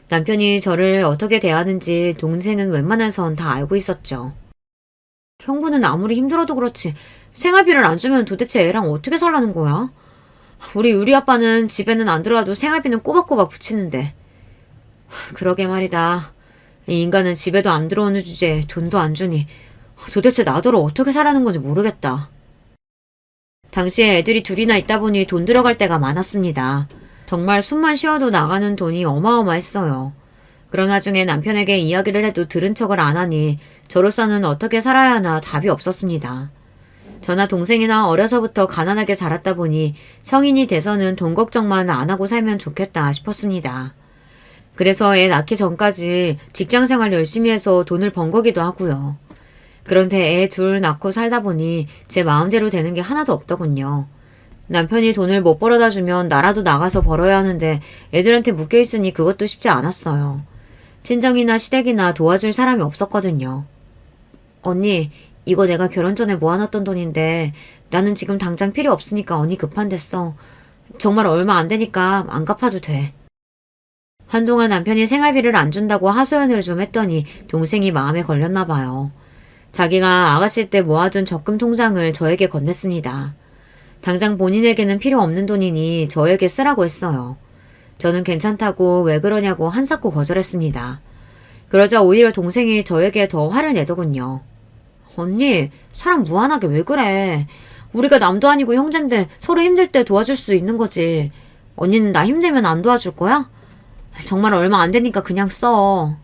남편이 저를 어떻게 대하는지 동생은 웬만해선 다 알고 있었죠. 형부는 아무리 힘들어도 그렇지 생활비를 안 주면 도대체 애랑 어떻게 살라는 거야? 우리 아빠는 집에는 안 들어와도 생활비는 꼬박꼬박 붙이는데. 그러게 말이다. 이 인간은 집에도 안 들어오는 주제에 돈도 안 주니 도대체 나더러 어떻게 살라는 건지 모르겠다. 당시에 애들이 둘이나 있다 보니 돈 들어갈 때가 많았습니다. 정말 숨만 쉬어도 나가는 돈이 어마어마했어요. 그런 와중에 남편에게 이야기를 해도 들은 척을 안 하니 저로서는 어떻게 살아야 하나 답이 없었습니다. 저나 동생이나 어려서부터 가난하게 자랐다 보니 성인이 돼서는 돈 걱정만 안 하고 살면 좋겠다 싶었습니다. 그래서 애 낳기 전까지 직장생활 열심히 해서 돈을 번 거기도 하고요. 그런데 애 둘 낳고 살다 보니 제 마음대로 되는 게 하나도 없더군요. 남편이 돈을 못 벌어다 주면 나라도 나가서 벌어야 하는데 애들한테 묶여있으니 그것도 쉽지 않았어요. 친정이나 시댁이나 도와줄 사람이 없었거든요. 언니, 이거 내가 결혼 전에 모아놨던 돈인데 나는 지금 당장 필요 없으니까 언니 급한데 써. 정말 얼마 안 되니까 안 갚아도 돼. 한동안 남편이 생활비를 안 준다고 하소연을 좀 했더니 동생이 마음에 걸렸나 봐요. 자기가 아가씨 때 모아둔 적금 통장을 저에게 건넸습니다. 당장 본인에게는 필요 없는 돈이니 저에게 쓰라고 했어요. 저는 괜찮다고 왜 그러냐고 한사코 거절했습니다. 그러자 오히려 동생이 저에게 더 화를 내더군요. 언니, 사람 무한하게 왜 그래? 우리가 남도 아니고 형제인데 서로 힘들 때 도와줄 수 있는 거지. 언니는 나 힘들면 안 도와줄 거야? 정말 얼마 안 되니까 그냥 써.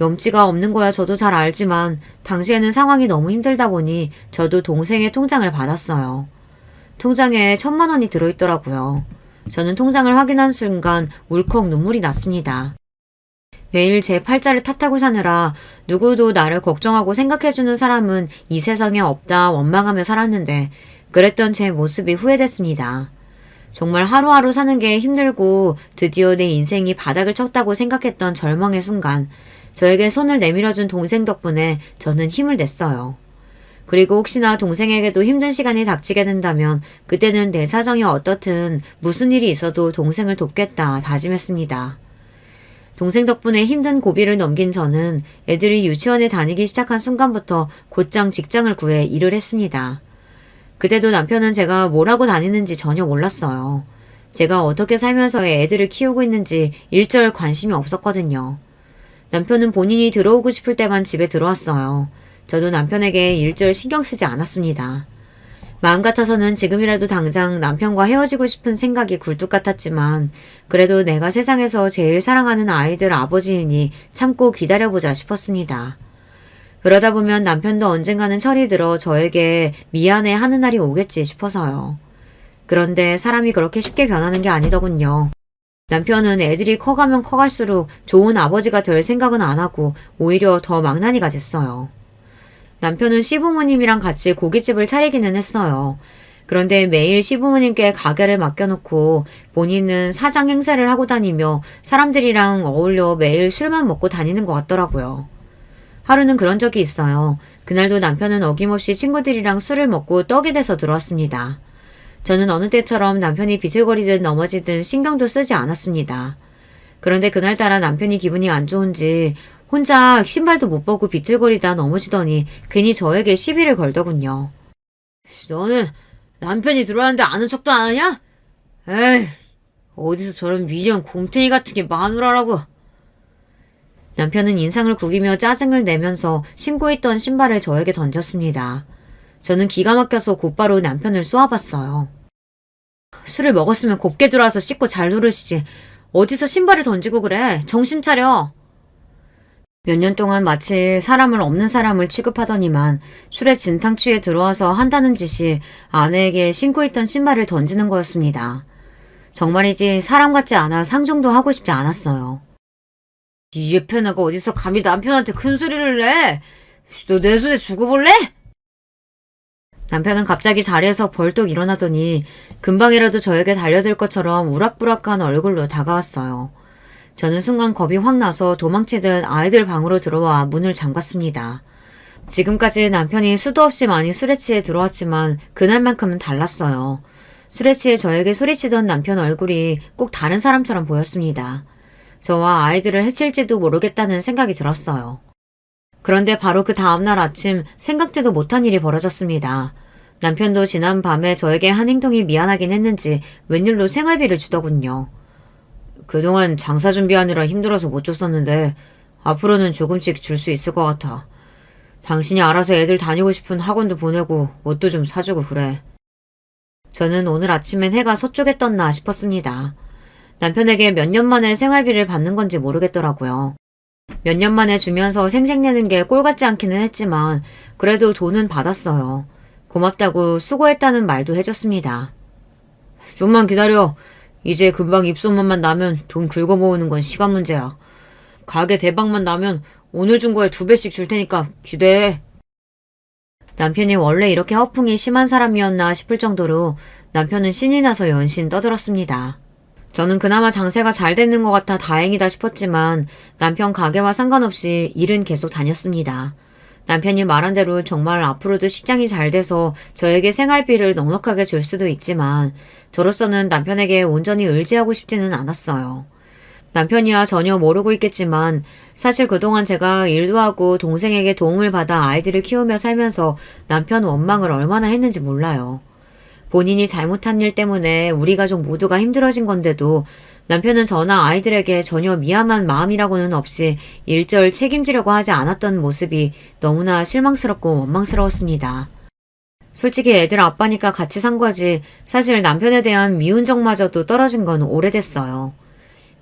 염치가 없는 거야 저도 잘 알지만 당시에는 상황이 너무 힘들다 보니 저도 동생의 통장을 받았어요. 통장에 1,000만 원이 들어있더라고요. 저는 통장을 확인한 순간 울컥 눈물이 났습니다. 매일 제 팔자를 탓하고 사느라 누구도 나를 걱정하고 생각해주는 사람은 이 세상에 없다 원망하며 살았는데 그랬던 제 모습이 후회됐습니다. 정말 하루하루 사는 게 힘들고 드디어 내 인생이 바닥을 쳤다고 생각했던 절망의 순간 저에게 손을 내밀어준 동생 덕분에 저는 힘을 냈어요. 그리고 혹시나 동생에게도 힘든 시간이 닥치게 된다면 그때는 내 사정이 어떻든 무슨 일이 있어도 동생을 돕겠다 다짐했습니다. 동생 덕분에 힘든 고비를 넘긴 저는 애들이 유치원에 다니기 시작한 순간부터 곧장 직장을 구해 일을 했습니다. 그때도 남편은 제가 뭘 하고 다니는지 전혀 몰랐어요. 제가 어떻게 살면서 애들을 키우고 있는지 일절 관심이 없었거든요. 남편은 본인이 들어오고 싶을 때만 집에 들어왔어요. 저도 남편에게 일절 신경 쓰지 않았습니다. 마음 같아서는 지금이라도 당장 남편과 헤어지고 싶은 생각이 굴뚝 같았지만 그래도 내가 세상에서 제일 사랑하는 아이들 아버지이니 참고 기다려보자 싶었습니다. 그러다 보면 남편도 언젠가는 철이 들어 저에게 미안해 하는 날이 오겠지 싶어서요. 그런데 사람이 그렇게 쉽게 변하는 게 아니더군요. 남편은 애들이 커가면 커갈수록 좋은 아버지가 될 생각은 안 하고 오히려 더 망나니가 됐어요. 남편은 시부모님이랑 같이 고깃집을 차리기는 했어요. 그런데 매일 시부모님께 가게를 맡겨놓고 본인은 사장 행세를 하고 다니며 사람들이랑 어울려 매일 술만 먹고 다니는 것 같더라고요. 하루는 그런 적이 있어요. 그날도 남편은 어김없이 친구들이랑 술을 먹고 떡이 돼서 들어왔습니다. 저는 어느 때처럼 남편이 비틀거리든 넘어지든 신경도 쓰지 않았습니다. 그런데 그날따라 남편이 기분이 안 좋은지 혼자 신발도 못 벗고 비틀거리다 넘어지더니 괜히 저에게 시비를 걸더군요. 너는 남편이 들어왔는데 아는 척도 안 하냐? 에이, 어디서 저런 미련 곰탱이 같은 게 마누라라고. 남편은 인상을 구기며 짜증을 내면서 신고 있던 신발을 저에게 던졌습니다. 저는 기가 막혀서 곧바로 남편을 쏘아봤어요. 술을 먹었으면 곱게 들어와서 씻고 잘 누르시지. 어디서 신발을 던지고 그래. 정신 차려. 몇 년 동안 마치 사람을 없는 사람을 취급하더니만 술에 진탕 취해 들어와서 한다는 짓이 아내에게 신고 있던 신발을 던지는 거였습니다. 정말이지 사람 같지 않아 상종도 하고 싶지 않았어요. 이 예편아가 어디서 감히 남편한테 큰 소리를 내? 너 내 손에 죽어볼래? 남편은 갑자기 자리에서 벌떡 일어나더니 금방이라도 저에게 달려들 것처럼 우락부락한 얼굴로 다가왔어요. 저는 순간 겁이 확 나서 도망치듯 아이들 방으로 들어와 문을 잠갔습니다. 지금까지 남편이 수도 없이 많이 술에 취해 들어왔지만 그날만큼은 달랐어요. 술에 취해 저에게 소리치던 남편 얼굴이 꼭 다른 사람처럼 보였습니다. 저와 아이들을 해칠지도 모르겠다는 생각이 들었어요. 그런데 바로 그 다음날 아침 생각지도 못한 일이 벌어졌습니다. 남편도 지난 밤에 저에게 한 행동이 미안하긴 했는지 웬일로 생활비를 주더군요. 그동안 장사 준비하느라 힘들어서 못 줬었는데 앞으로는 조금씩 줄 수 있을 것 같아. 당신이 알아서 애들 다니고 싶은 학원도 보내고 옷도 좀 사주고 그래. 저는 오늘 아침엔 해가 서쪽에 떴나 싶었습니다. 남편에게 몇 년 만에 생활비를 받는 건지 모르겠더라고요. 몇 년 만에 주면서 생색내는 게 꼴 같지 않기는 했지만 그래도 돈은 받았어요. 고맙다고 수고했다는 말도 해줬습니다. 좀만 기다려. 이제 금방 입소문만 나면 돈 긁어 모으는 건 시간 문제야. 가게 대박만 나면 오늘 준 거에 2배씩 줄 테니까 기대해. 남편이 원래 이렇게 허풍이 심한 사람이었나 싶을 정도로 남편은 신이 나서 연신 떠들었습니다. 저는 그나마 장세가 잘 되는 것 같아 다행이다 싶었지만 남편 가게와 상관없이 일은 계속 다녔습니다. 남편이 말한 대로 정말 앞으로도 식장이 잘 돼서 저에게 생활비를 넉넉하게 줄 수도 있지만 저로서는 남편에게 온전히 의지하고 싶지는 않았어요. 남편이야 전혀 모르고 있겠지만 사실 그동안 제가 일도 하고 동생에게 도움을 받아 아이들을 키우며 살면서 남편 원망을 얼마나 했는지 몰라요. 본인이 잘못한 일 때문에 우리 가족 모두가 힘들어진 건데도 남편은 저나 아이들에게 전혀 미안한 마음이라고는 없이 일절 책임지려고 하지 않았던 모습이 너무나 실망스럽고 원망스러웠습니다. 솔직히 애들 아빠니까 같이 산 거지 사실 남편에 대한 미운 정마저도 떨어진 건 오래됐어요.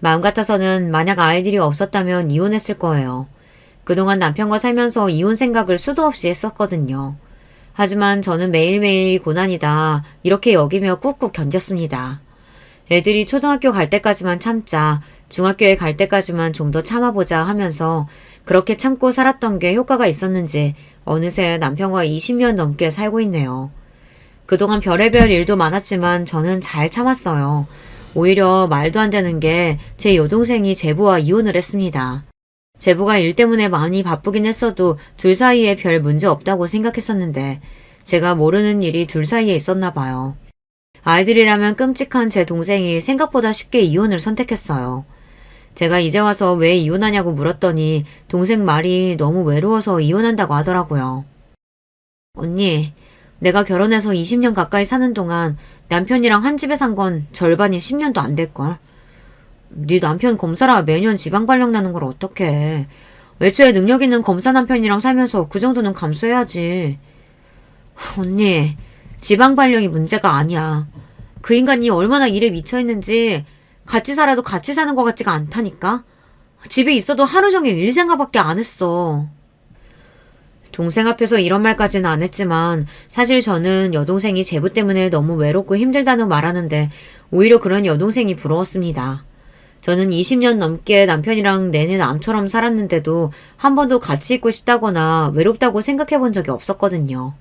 마음 같아서는 만약 아이들이 없었다면 이혼했을 거예요. 그동안 남편과 살면서 이혼 생각을 수도 없이 했었거든요. 하지만 저는 매일매일 고난이다 이렇게 여기며 꾹꾹 견뎠습니다. 애들이 초등학교 갈 때까지만 참자, 중학교에 갈 때까지만 좀 더 참아보자 하면서 그렇게 참고 살았던 게 효과가 있었는지 어느새 남편과 20년 넘게 살고 있네요. 그동안 별의별 일도 많았지만 저는 잘 참았어요. 오히려 말도 안 되는 게 제 여동생이 제부와 이혼을 했습니다. 제부가 일 때문에 많이 바쁘긴 했어도 둘 사이에 별 문제 없다고 생각했었는데 제가 모르는 일이 둘 사이에 있었나 봐요. 아이들이라면 끔찍한 제 동생이 생각보다 쉽게 이혼을 선택했어요. 제가 이제 와서 왜 이혼하냐고 물었더니 동생 말이 너무 외로워서 이혼한다고 하더라고요. 언니, 내가 결혼해서 20년 가까이 사는 동안 남편이랑 한 집에 산 건 절반이 10년도 안 될걸. 네 남편 검사라 매년 지방 발령 나는 걸 어떡해. 애초에 능력 있는 검사 남편이랑 살면서 그 정도는 감수해야지. 언니, 지방 발령이 문제가 아니야. 그 인간이 얼마나 일에 미쳐있는지 같이 살아도 같이 사는 것 같지가 않다니까? 집에 있어도 하루 종일 일 생각밖에 안 했어. 동생 앞에서 이런 말까지는 안 했지만 사실 저는 여동생이 제부 때문에 너무 외롭고 힘들다는 말하는데 오히려 그런 여동생이 부러웠습니다. 저는 20년 넘게 남편이랑 내내 남처럼 살았는데도 한 번도 같이 있고 싶다거나 외롭다고 생각해 본 적이 없었거든요.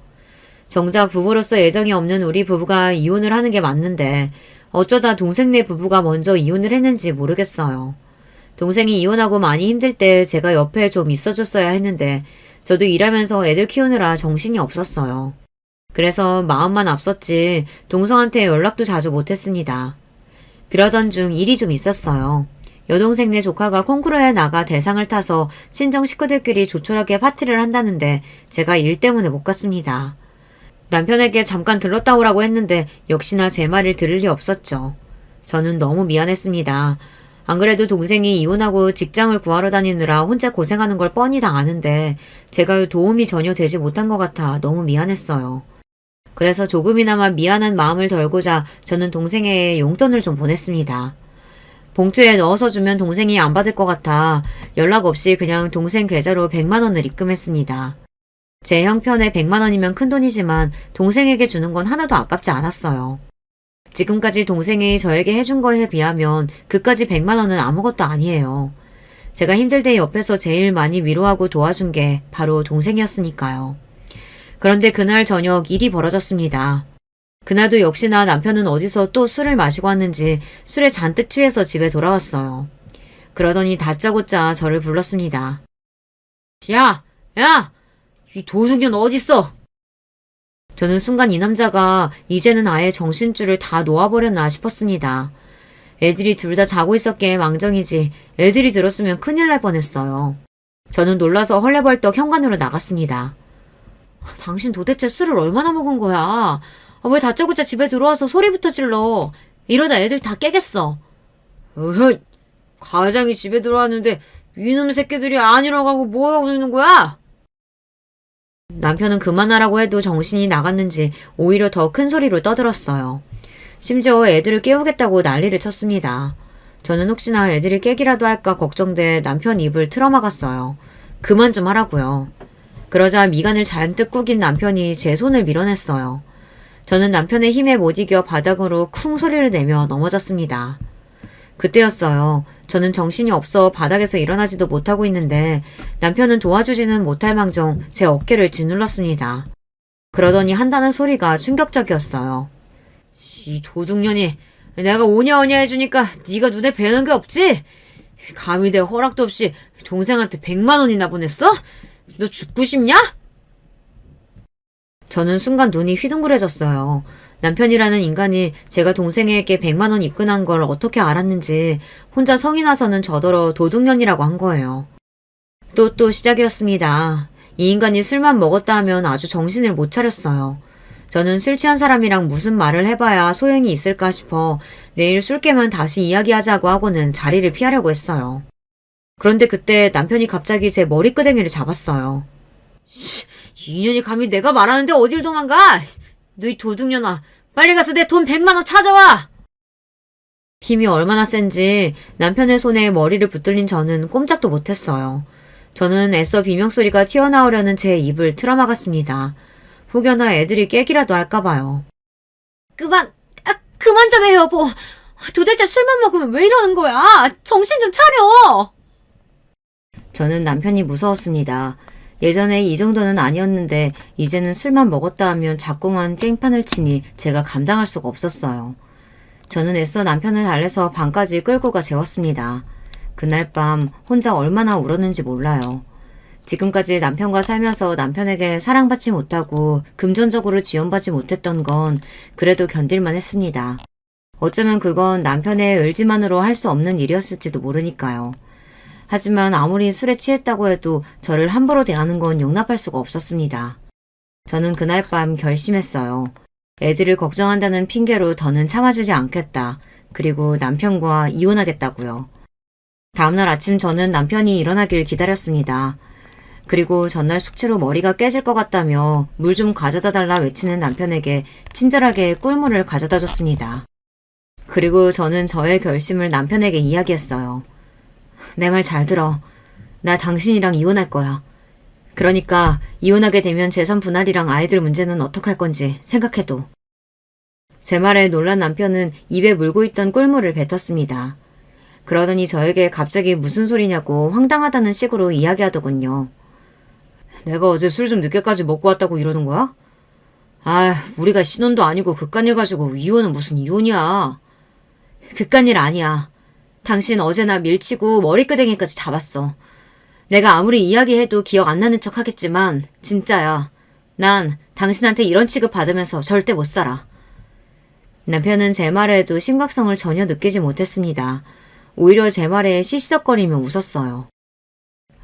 정작 부부로서 애정이 없는 우리 부부가 이혼을 하는 게 맞는데 어쩌다 동생네 부부가 먼저 이혼을 했는지 모르겠어요. 동생이 이혼하고 많이 힘들 때 제가 옆에 좀 있어줬어야 했는데 저도 일하면서 애들 키우느라 정신이 없었어요. 그래서 마음만 앞섰지 동성한테 연락도 자주 못했습니다. 그러던 중 일이 좀 있었어요. 여동생네 조카가 콩쿠르에 나가 대상을 타서 친정 식구들끼리 조촐하게 파티를 한다는데 제가 일 때문에 못 갔습니다. 남편에게 잠깐 들렀다 오라고 했는데 역시나 제 말을 들을 리 없었죠. 저는 너무 미안했습니다. 안 그래도 동생이 이혼하고 직장을 구하러 다니느라 혼자 고생하는 걸 뻔히 다 아는데 제가 도움이 전혀 되지 못한 것 같아 너무 미안했어요. 그래서 조금이나마 미안한 마음을 덜고자 저는 동생에게 용돈을 좀 보냈습니다. 봉투에 넣어서 주면 동생이 안 받을 것 같아 연락 없이 그냥 동생 계좌로 100만 원을 입금했습니다. 제 형편에 100만 원이면 큰돈이지만 동생에게 주는 건 하나도 아깝지 않았어요. 지금까지 동생이 저에게 해준 것에 비하면 그까지 100만 원은 아무것도 아니에요. 제가 힘들 때 옆에서 제일 많이 위로하고 도와준 게 바로 동생이었으니까요. 그런데 그날 저녁 일이 벌어졌습니다. 그날도 역시나 남편은 어디서 또 술을 마시고 왔는지 술에 잔뜩 취해서 집에 돌아왔어요. 그러더니 다짜고짜 저를 불렀습니다. 야! 이 도둑년 어딨어? 저는 순간 이 남자가 이제는 아예 정신줄을 다 놓아버렸나 싶었습니다. 애들이 둘 다 자고 있었기에 망정이지 애들이 들었으면 큰일 날 뻔했어요. 저는 놀라서 헐레벌떡 현관으로 나갔습니다. 당신 도대체 술을 얼마나 먹은 거야? 왜 다짜고짜 집에 들어와서 소리부터 질러? 이러다 애들 다 깨겠어. 어허, 과장이 집에 들어왔는데 이놈 새끼들이 아니라고 하고 뭐하고 있는 거야? 남편은 그만하라고 해도 정신이 나갔는지 오히려 더 큰 소리로 떠들었어요. 심지어 애들을 깨우겠다고 난리를 쳤습니다. 저는 혹시나 애들이 깨기라도 할까 걱정돼 남편 입을 틀어막았어요. 그만 좀 하라고요. 그러자 미간을 잔뜩 구긴 남편이 제 손을 밀어냈어요. 저는 남편의 힘에 못 이겨 바닥으로 쿵 소리를 내며 넘어졌습니다. 그때였어요. 저는 정신이 없어 바닥에서 일어나지도 못하고 있는데 남편은 도와주지는 못할 망정 제 어깨를 짓눌렀습니다. 그러더니 한다는 소리가 충격적이었어요. 이 도둑년이 내가 오냐오냐 해주니까 네가 눈에 뵈는 게 없지? 감히 내 허락도 없이 동생한테 100만 원이나 보냈어? 너 죽고 싶냐? 저는 순간 눈이 휘둥그레졌어요. 남편이라는 인간이 제가 동생에게 100만 원 입금한 걸 어떻게 알았는지 혼자 성이 나서는 저더러 도둑년이라고 한 거예요. 또 시작이었습니다. 이 인간이 술만 먹었다 하면 아주 정신을 못 차렸어요. 저는 술 취한 사람이랑 무슨 말을 해봐야 소용이 있을까 싶어 내일 술 깨면 다시 이야기하자고 하고는 자리를 피하려고 했어요. 그런데 그때 남편이 갑자기 제 머리끄댕이를 잡았어요. 이년이 감히 내가 말하는데 어딜 도망가? 너희 도둑년아, 빨리 가서 내 돈 100만 원 찾아와! 힘이 얼마나 센지 남편의 손에 머리를 붙들린 저는 꼼짝도 못했어요. 저는 애써 비명소리가 튀어나오려는 제 입을 틀어막았습니다. 혹여나 애들이 깨기라도 할까봐요. 그만 좀 해, 여보. 도대체 술만 먹으면 왜 이러는 거야? 정신 좀 차려! 저는 남편이 무서웠습니다. 예전에 이 정도는 아니었는데 이제는 술만 먹었다 하면 자꾸만 깽판을 치니 제가 감당할 수가 없었어요. 저는 애써 남편을 달래서 방까지 끌고 가 재웠습니다. 그날 밤 혼자 얼마나 울었는지 몰라요. 지금까지 남편과 살면서 남편에게 사랑받지 못하고 금전적으로 지원받지 못했던 건 그래도 견딜만 했습니다. 어쩌면 그건 남편의 의지만으로 할 수 없는 일이었을지도 모르니까요. 하지만 아무리 술에 취했다고 해도 저를 함부로 대하는 건 용납할 수가 없었습니다. 저는 그날 밤 결심했어요. 애들을 걱정한다는 핑계로 더는 참아주지 않겠다. 그리고 남편과 이혼하겠다고요. 다음날 아침 저는 남편이 일어나길 기다렸습니다. 그리고 전날 숙취로 머리가 깨질 것 같다며 물 좀 가져다 달라 외치는 남편에게 친절하게 꿀물을 가져다 줬습니다. 그리고 저는 저의 결심을 남편에게 이야기했어요. 내 말 잘 들어. 나 당신이랑 이혼할 거야. 그러니까 이혼하게 되면 재산 분할이랑 아이들 문제는 어떡할 건지 생각해도. 제 말에 놀란 남편은 입에 물고 있던 꿀물을 뱉었습니다. 그러더니 저에게 갑자기 무슨 소리냐고 황당하다는 식으로 이야기하더군요. 내가 어제 술 좀 늦게까지 먹고 왔다고 이러는 거야? 아, 우리가 신혼도 아니고 그깟일 가지고 이혼은 무슨 이혼이야. 그깟일 아니야. 당신 어제 나 밀치고 머리끄댕이까지 잡았어. 내가 아무리 이야기해도 기억 안 나는 척 하겠지만 진짜야. 난 당신한테 이런 취급 받으면서 절대 못 살아. 남편은 제 말에도 심각성을 전혀 느끼지 못했습니다. 오히려 제 말에 시시덕거리며 웃었어요.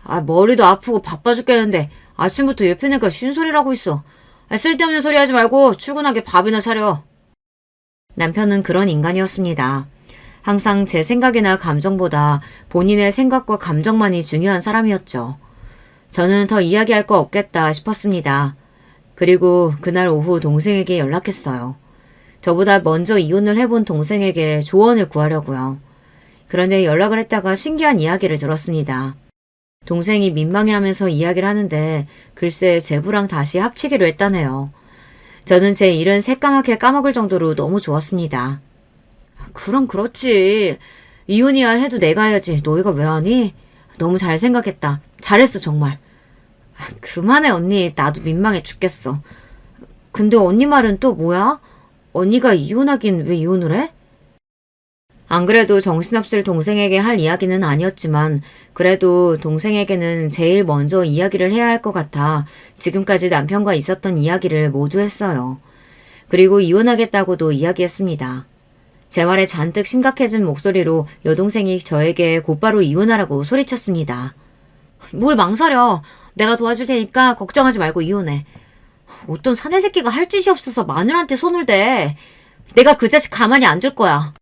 아, 머리도 아프고 바빠 죽겠는데 아침부터 옆에 내가 쉰소리라고 있어. 쓸데없는 소리 하지 말고 출근하게 밥이나 차려. 남편은 그런 인간이었습니다. 항상 제 생각이나 감정보다 본인의 생각과 감정만이 중요한 사람이었죠. 저는 더 이야기할 거 없겠다 싶었습니다. 그리고 그날 오후 동생에게 연락했어요. 저보다 먼저 이혼을 해본 동생에게 조언을 구하려고요. 그런데 연락을 했다가 신기한 이야기를 들었습니다. 동생이 민망해하면서 이야기를 하는데 글쎄 제부랑 다시 합치기로 했다네요. 저는 제 일은 새까맣게 까먹을 정도로 너무 좋았습니다. 그럼 그렇지. 이혼이야 해도 내가 해야지. 너희가 왜 하니? 너무 잘 생각했다. 잘했어 정말. 그만해 언니. 나도 민망해 죽겠어. 근데 언니 말은 또 뭐야? 언니가 이혼하긴 왜 이혼을 해? 안 그래도 정신없을 동생에게 할 이야기는 아니었지만 그래도 동생에게는 제일 먼저 이야기를 해야 할 것 같아 지금까지 남편과 있었던 이야기를 모두 했어요. 그리고 이혼하겠다고도 이야기했습니다. 제 말에 잔뜩 심각해진 목소리로 여동생이 저에게 곧바로 이혼하라고 소리쳤습니다. 뭘 망설여. 내가 도와줄 테니까 걱정하지 말고 이혼해. 어떤 사내 새끼가 할 짓이 없어서 마누라한테 손을 대. 내가 그 자식 가만히 안 둘 거야.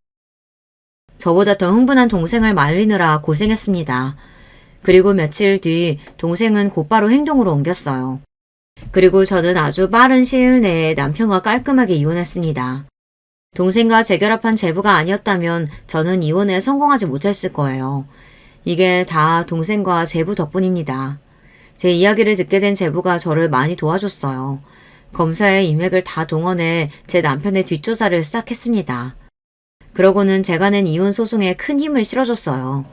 저보다 더 흥분한 동생을 말리느라 고생했습니다. 그리고 며칠 뒤 동생은 곧바로 행동으로 옮겼어요. 그리고 저는 아주 빠른 시일 내에 남편과 깔끔하게 이혼했습니다. 동생과 재결합한 제부가 아니었다면 저는 이혼에 성공하지 못했을 거예요. 이게 다 동생과 제부 덕분입니다. 제 이야기를 듣게 된 제부가 저를 많이 도와줬어요. 검사의 인맥을 다 동원해 제 남편의 뒷조사를 싹 했습니다. 그러고는 제가 낸 이혼 소송에 큰 힘을 실어줬어요.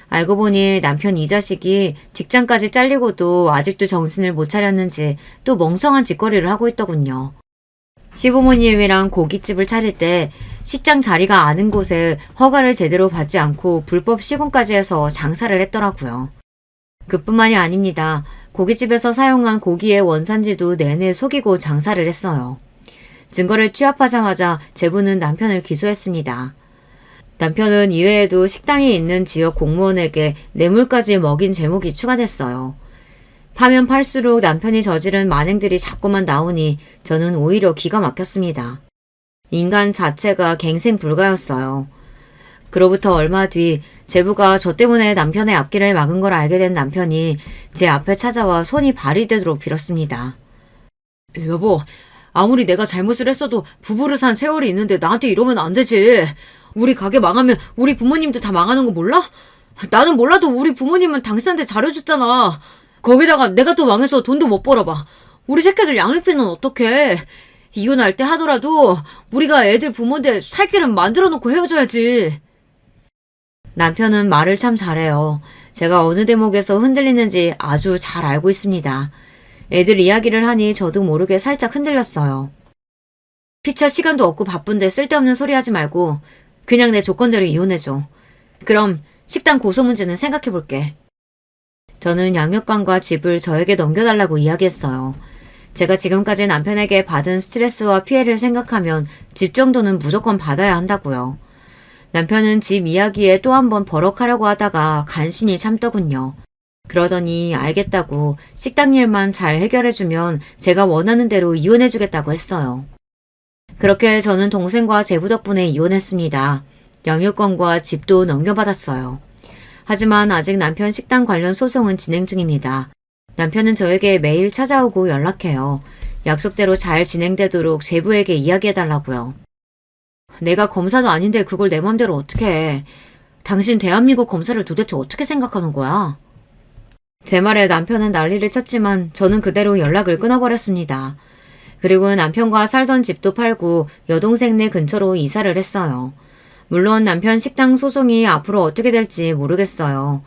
알고 보니 남편 이 자식이 직장까지 잘리고도 아직도 정신을 못 차렸는지 또 멍청한 짓거리를 하고 있더군요. 시부모님이랑 고깃집을 차릴 때 식장 자리가 아는 곳에 허가를 제대로 받지 않고 불법 시공까지 해서 장사를 했더라고요. 그뿐만이 아닙니다. 고깃집에서 사용한 고기의 원산지도 내내 속이고 장사를 했어요. 증거를 취합하자마자 제부는 남편을 기소했습니다. 남편은 이외에도 식당이 있는 지역 공무원에게 뇌물까지 먹인 죄목이 추가됐어요. 파면 팔수록 남편이 저지른 만행들이 자꾸만 나오니 저는 오히려 기가 막혔습니다. 인간 자체가 갱생 불가였어요. 그로부터 얼마 뒤 제부가 저 때문에 남편의 앞길을 막은 걸 알게 된 남편이 제 앞에 찾아와 손이 발이 되도록 빌었습니다. 여보, 아무리 내가 잘못을 했어도 부부를 산 세월이 있는데 나한테 이러면 안 되지. 우리 가게 망하면 우리 부모님도 다 망하는 거 몰라? 나는 몰라도 우리 부모님은 당신한테 잘해줬잖아. 거기다가 내가 또 망해서 돈도 못 벌어봐. 우리 새끼들 양육비는 어떡해. 이혼할 때 하더라도 우리가 애들 부모인데 살 길은 만들어 놓고 헤어져야지. 남편은 말을 참 잘해요. 제가 어느 대목에서 흔들리는지 아주 잘 알고 있습니다. 애들 이야기를 하니 저도 모르게 살짝 흔들렸어요. 피차 시간도 없고 바쁜데 쓸데없는 소리 하지 말고 그냥 내 조건대로 이혼해줘. 그럼 식당 고소 문제는 생각해볼게. 저는 양육관과 집을 저에게 넘겨달라고 이야기했어요. 제가 지금까지 남편에게 받은 스트레스와 피해를 생각하면 집 정도는 무조건 받아야 한다고요. 남편은 집 이야기에 또 한 번 버럭하려고 하다가 간신히 참더군요. 그러더니 알겠다고 식당 일만 잘 해결해주면 제가 원하는 대로 이혼해주겠다고 했어요. 그렇게 저는 동생과 제부 덕분에 이혼했습니다. 양육권과 집도 넘겨받았어요. 하지만 아직 남편 식당 관련 소송은 진행 중입니다. 남편은 저에게 매일 찾아오고 연락해요. 약속대로 잘 진행되도록 제부에게 이야기해달라고요. 내가 검사도 아닌데 그걸 내 맘대로 어떻게 해. 당신 대한민국 검사를 도대체 어떻게 생각하는 거야? 제 말에 남편은 난리를 쳤지만 저는 그대로 연락을 끊어버렸습니다. 그리고 남편과 살던 집도 팔고 여동생네 근처로 이사를 했어요. 물론 남편 식당 소송이 앞으로 어떻게 될지 모르겠어요.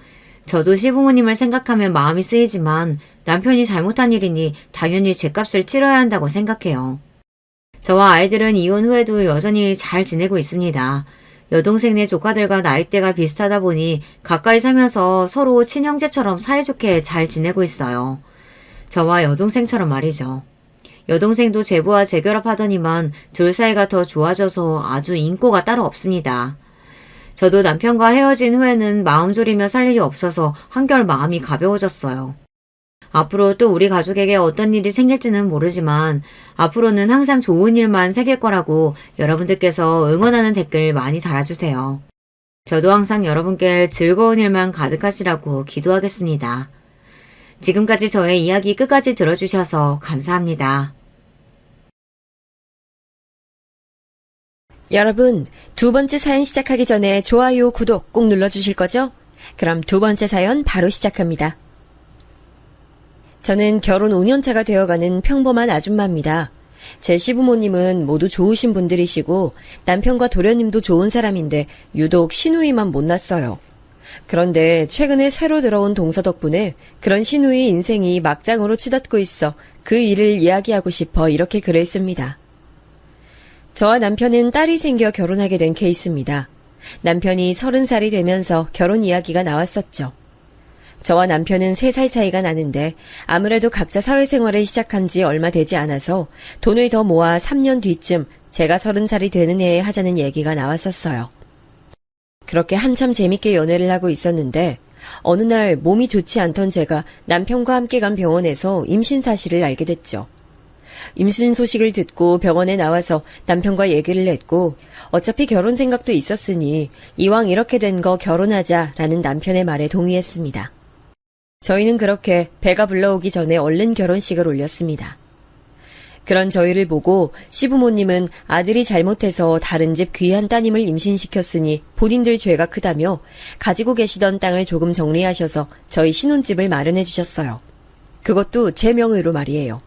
저도 시부모님을 생각하면 마음이 쓰이지만 남편이 잘못한 일이니 당연히 죗값을 치러야 한다고 생각해요. 저와 아이들은 이혼 후에도 여전히 잘 지내고 있습니다. 여동생네 조카들과 나이대가 비슷하다 보니 가까이 살면서 서로 친형제처럼 사이좋게 잘 지내고 있어요. 저와 여동생처럼 말이죠. 여동생도 제부와 재결합하더니만 둘 사이가 더 좋아져서 아주 인꼬가 따로 없습니다. 저도 남편과 헤어진 후에는 마음 졸이며 살 일이 없어서 한결 마음이 가벼워졌어요. 앞으로 또 우리 가족에게 어떤 일이 생길지는 모르지만 앞으로는 항상 좋은 일만 생길 거라고 여러분들께서 응원하는 댓글 많이 달아주세요. 저도 항상 여러분께 즐거운 일만 가득하시라고 기도하겠습니다. 지금까지 저의 이야기 끝까지 들어주셔서 감사합니다. 여러분, 두 번째 사연 시작하기 전에 좋아요, 구독 꼭 눌러주실 거죠? 그럼 두 번째 사연 바로 시작합니다. 저는 결혼 5년차가 되어가는 평범한 아줌마입니다. 제 시부모님은 모두 좋으신 분들이시고 남편과 도련님도 좋은 사람인데 유독 시누이만 못났어요. 그런데 최근에 새로 들어온 동서 덕분에 그런 시누이 인생이 막장으로 치닫고 있어 그 일을 이야기하고 싶어 이렇게 글을 씁니다. 저와 남편은 딸이 생겨 결혼하게 된 케이스입니다. 남편이 30살이 되면서 결혼 이야기가 나왔었죠. 저와 남편은 3살 차이가 나는데 아무래도 각자 사회생활을 시작한 지 얼마 되지 않아서 돈을 더 모아 3년 뒤쯤 제가 30살이 되는 해에 하자는 얘기가 나왔었어요. 그렇게 한참 재밌게 연애를 하고 있었는데 어느 날 몸이 좋지 않던 제가 남편과 함께 간 병원에서 임신 사실을 알게 됐죠. 임신 소식을 듣고 병원에 나와서 남편과 얘기를 했고 어차피 결혼 생각도 있었으니 이왕 이렇게 된 거 결혼하자라는 남편의 말에 동의했습니다. 저희는 그렇게 배가 불러오기 전에 얼른 결혼식을 올렸습니다. 그런 저희를 보고 시부모님은 아들이 잘못해서 다른 집 귀한 따님을 임신시켰으니 본인들 죄가 크다며 가지고 계시던 땅을 조금 정리하셔서 저희 신혼집을 마련해 주셨어요. 그것도 제 명의로 말이에요.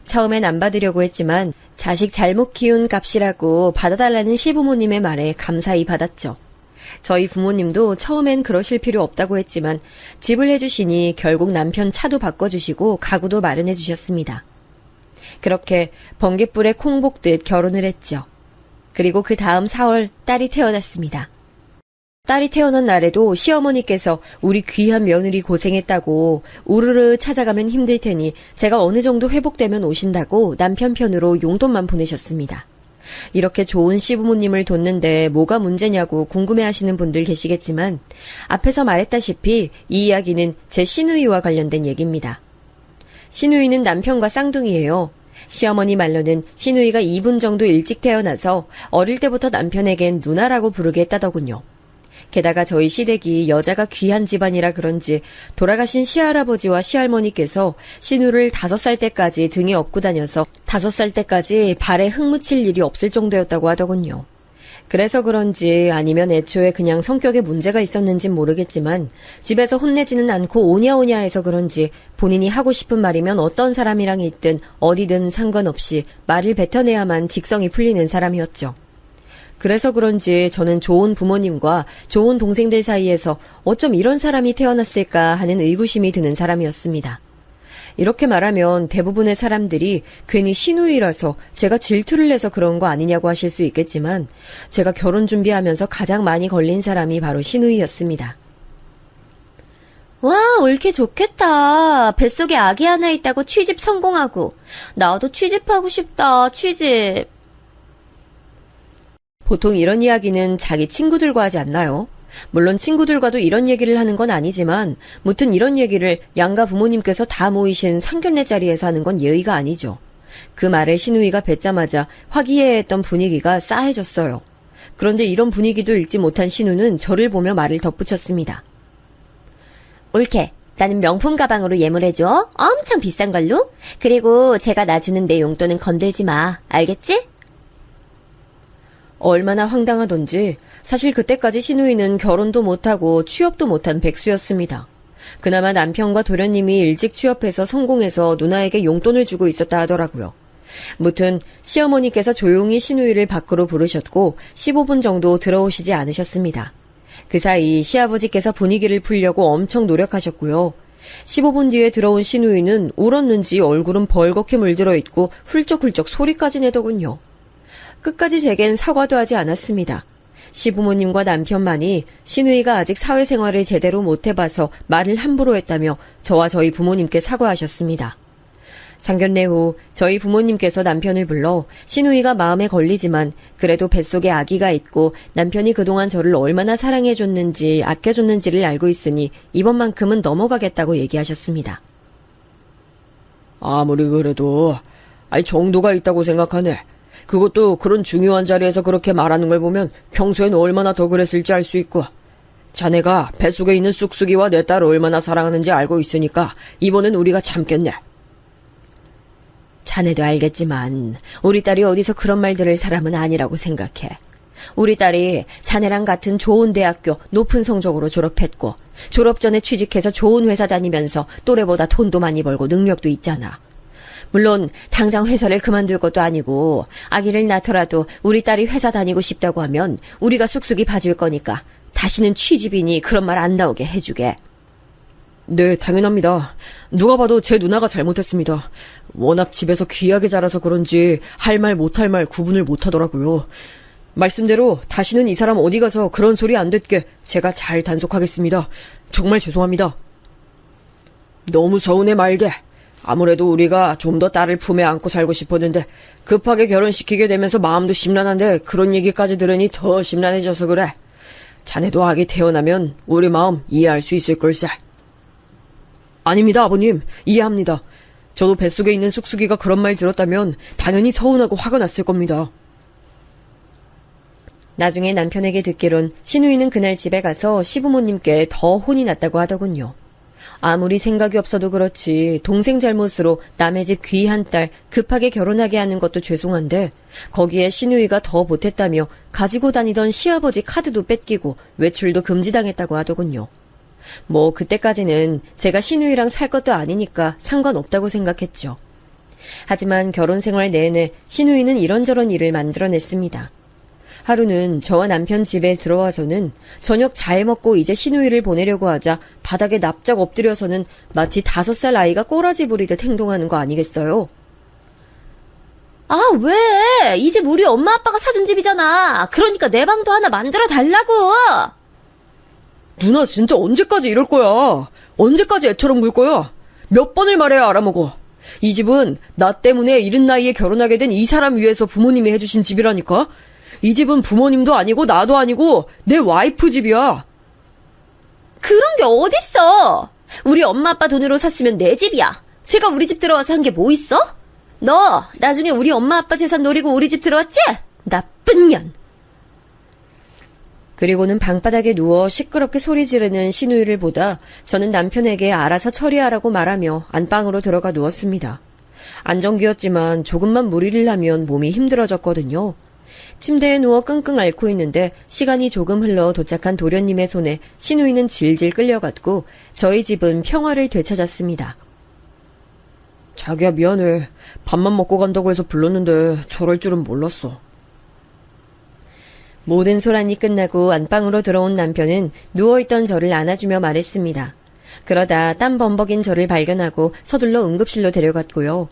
처음엔 안 받으려고 했지만 자식 잘못 키운 값이라고 받아달라는 시부모님의 말에 감사히 받았죠. 저희 부모님도 처음엔 그러실 필요 없다고 했지만 집을 해주시니 결국 남편 차도 바꿔주시고 가구도 마련해 주셨습니다. 그렇게 번갯불에 콩 볶듯 결혼을 했죠. 그리고 그 다음 4월 딸이 태어났습니다. 딸이 태어난 날에도 시어머니께서 우리 귀한 며느리 고생했다고 우르르 찾아가면 힘들 테니 제가 어느 정도 회복되면 오신다고 남편 편으로 용돈만 보내셨습니다. 이렇게 좋은 시부모님을 뒀는데 뭐가 문제냐고 궁금해하시는 분들 계시겠지만 앞에서 말했다시피 이 이야기는 제 시누이와 관련된 얘기입니다. 시누이는 남편과 쌍둥이예요. 시어머니 말로는 시누이가 2분 정도 일찍 태어나서 어릴 때부터 남편에겐 누나라고 부르게 했다더군요. 게다가 저희 시댁이 여자가 귀한 집안이라 그런지 돌아가신 시할아버지와 시할머니께서 시누를 5살 때까지 등에 업고 다녀서 5살 때까지 발에 흙 묻힐 일이 없을 정도였다고 하더군요. 그래서 그런지 아니면 애초에 그냥 성격에 문제가 있었는진 모르겠지만 집에서 혼내지는 않고 오냐오냐 해서 그런지 본인이 하고 싶은 말이면 어떤 사람이랑 있든 어디든 상관없이 말을 뱉어내야만 직성이 풀리는 사람이었죠. 그래서 그런지 저는 좋은 부모님과 좋은 동생들 사이에서 어쩜 이런 사람이 태어났을까 하는 의구심이 드는 사람이었습니다. 이렇게 말하면 대부분의 사람들이 괜히 시누이라서 제가 질투를 내서 그런 거 아니냐고 하실 수 있겠지만 제가 결혼 준비하면서 가장 많이 걸린 사람이 바로 시누이였습니다. 와, 옳게 좋겠다. 뱃속에 아기 하나 있다고 취집 성공하고. 나도 취집하고 싶다, 취집. 보통 이런 이야기는 자기 친구들과 하지 않나요? 물론 친구들과도 이런 얘기를 하는 건 아니지만 무튼 이런 얘기를 양가 부모님께서 다 모이신 상견례 자리에서 하는 건 예의가 아니죠. 그 말을 시누이가 뱉자마자 화기애애했던 분위기가 싸해졌어요. 그런데 이런 분위기도 읽지 못한 시누는 저를 보며 말을 덧붙였습니다. 옳게. 나는 명품 가방으로 예물해줘. 엄청 비싼 걸로. 그리고 제가 놔주는 내 용돈은 건들지 마. 알겠지? 얼마나 황당하던지 사실 그때까지 시누이는 결혼도 못하고 취업도 못한 백수였습니다. 그나마 남편과 도련님이 일찍 취업해서 성공해서 누나에게 용돈을 주고 있었다 하더라고요. 무튼 시어머니께서 조용히 시누이를 밖으로 부르셨고 15분 정도 들어오시지 않으셨습니다. 그 사이 시아버지께서 분위기를 풀려고 엄청 노력하셨고요. 15분 뒤에 들어온 시누이는 울었는지 얼굴은 벌겋게 물들어 있고 훌쩍훌쩍 소리까지 내더군요. 끝까지 제겐 사과도 하지 않았습니다. 시부모님과 남편만이 시누이가 아직 사회생활을 제대로 못해봐서 말을 함부로 했다며 저와 저희 부모님께 사과하셨습니다. 상견례 후 저희 부모님께서 남편을 불러 시누이가 마음에 걸리지만 그래도 뱃속에 아기가 있고 남편이 그동안 저를 얼마나 사랑해줬는지 아껴줬는지를 알고 있으니 이번만큼은 넘어가겠다고 얘기하셨습니다. 아무리 그래도 정도가 있다고 생각하네. 그것도 그런 중요한 자리에서 그렇게 말하는 걸 보면 평소엔 얼마나 더 그랬을지 알 수 있고 자네가 뱃속에 있는 쑥쑥이와 내 딸을 얼마나 사랑하는지 알고 있으니까 이번엔 우리가 참겠네. 자네도 알겠지만 우리 딸이 어디서 그런 말 들을 사람은 아니라고 생각해. 우리 딸이 자네랑 같은 좋은 대학교 높은 성적으로 졸업했고 졸업 전에 취직해서 좋은 회사 다니면서 또래보다 돈도 많이 벌고 능력도 있잖아. 물론 당장 회사를 그만둘 것도 아니고 아기를 낳더라도 우리 딸이 회사 다니고 싶다고 하면 우리가 쑥쑥이 봐줄 거니까 다시는 취직이니 그런 말 안 나오게 해주게. 네, 당연합니다. 누가 봐도 제 누나가 잘못했습니다. 워낙 집에서 귀하게 자라서 그런지 할 말 못할 말 구분을 못하더라고요. 말씀대로 다시는 이 사람 어디 가서 그런 소리 안 듣게 제가 잘 단속하겠습니다. 정말 죄송합니다. 너무 서운해 말게. 아무래도 우리가 좀 더 딸을 품에 안고 살고 싶었는데 급하게 결혼시키게 되면서 마음도 심란한데 그런 얘기까지 들으니 더 심란해져서 그래. 자네도 아기 태어나면 우리 마음 이해할 수 있을 걸세. 아닙니다, 아버님. 이해합니다. 저도 뱃속에 있는 쑥쑥이가 그런 말 들었다면 당연히 서운하고 화가 났을 겁니다. 나중에 남편에게 듣기론 시누이는 그날 집에 가서 시부모님께 더 혼이 났다고 하더군요. 아무리 생각이 없어도 그렇지 동생 잘못으로 남의 집 귀한 딸 급하게 결혼하게 하는 것도 죄송한데 거기에 시누이가 더 보탰다며 가지고 다니던 시아버지 카드도 뺏기고 외출도 금지당했다고 하더군요. 뭐 그때까지는 제가 시누이랑 살 것도 아니니까 상관없다고 생각했죠. 하지만 결혼 생활 내내 시누이는 이런저런 일을 만들어냈습니다. 하루는 저와 남편 집에 들어와서는 저녁 잘 먹고 이제 시누이를 보내려고 하자 바닥에 납작 엎드려서는 마치 5살 아이가 꼬라지 부리듯 행동하는 거 아니겠어요? 아, 왜? 이 집 우리 엄마 아빠가 사준 집이잖아. 그러니까 내 방도 하나 만들어 달라고. 누나 진짜 언제까지 이럴 거야? 언제까지 애처럼 굴 거야? 몇 번을 말해야 알아먹어. 이 집은 나 때문에 이른 나이에 결혼하게 된 이 사람 위해서 부모님이 해주신 집이라니까? 이 집은 부모님도 아니고 나도 아니고 내 와이프 집이야. 그런 게 어딨어? 우리 엄마 아빠 돈으로 샀으면 내 집이야. 제가 우리 집 들어와서 한 게 뭐 있어? 너 나중에 우리 엄마 아빠 재산 노리고 우리 집 들어왔지? 나쁜 년. 그리고는 방바닥에 누워 시끄럽게 소리 지르는 신우이를 보다 저는 남편에게 알아서 처리하라고 말하며 안방으로 들어가 누웠습니다. 안정기였지만 조금만 무리를 하면 몸이 힘들어졌거든요. 침대에 누워 끙끙 앓고 있는데 시간이 조금 흘러 도착한 도련님의 손에 신우이는 질질 끌려갔고 저희 집은 평화를 되찾았습니다. 자기야 미안해. 밥만 먹고 간다고 해서 불렀는데 저럴 줄은 몰랐어. 모든 소란이 끝나고 안방으로 들어온 남편은 누워있던 저를 안아주며 말했습니다. 그러다 땀 범벅인 저를 발견하고 서둘러 응급실로 데려갔고요.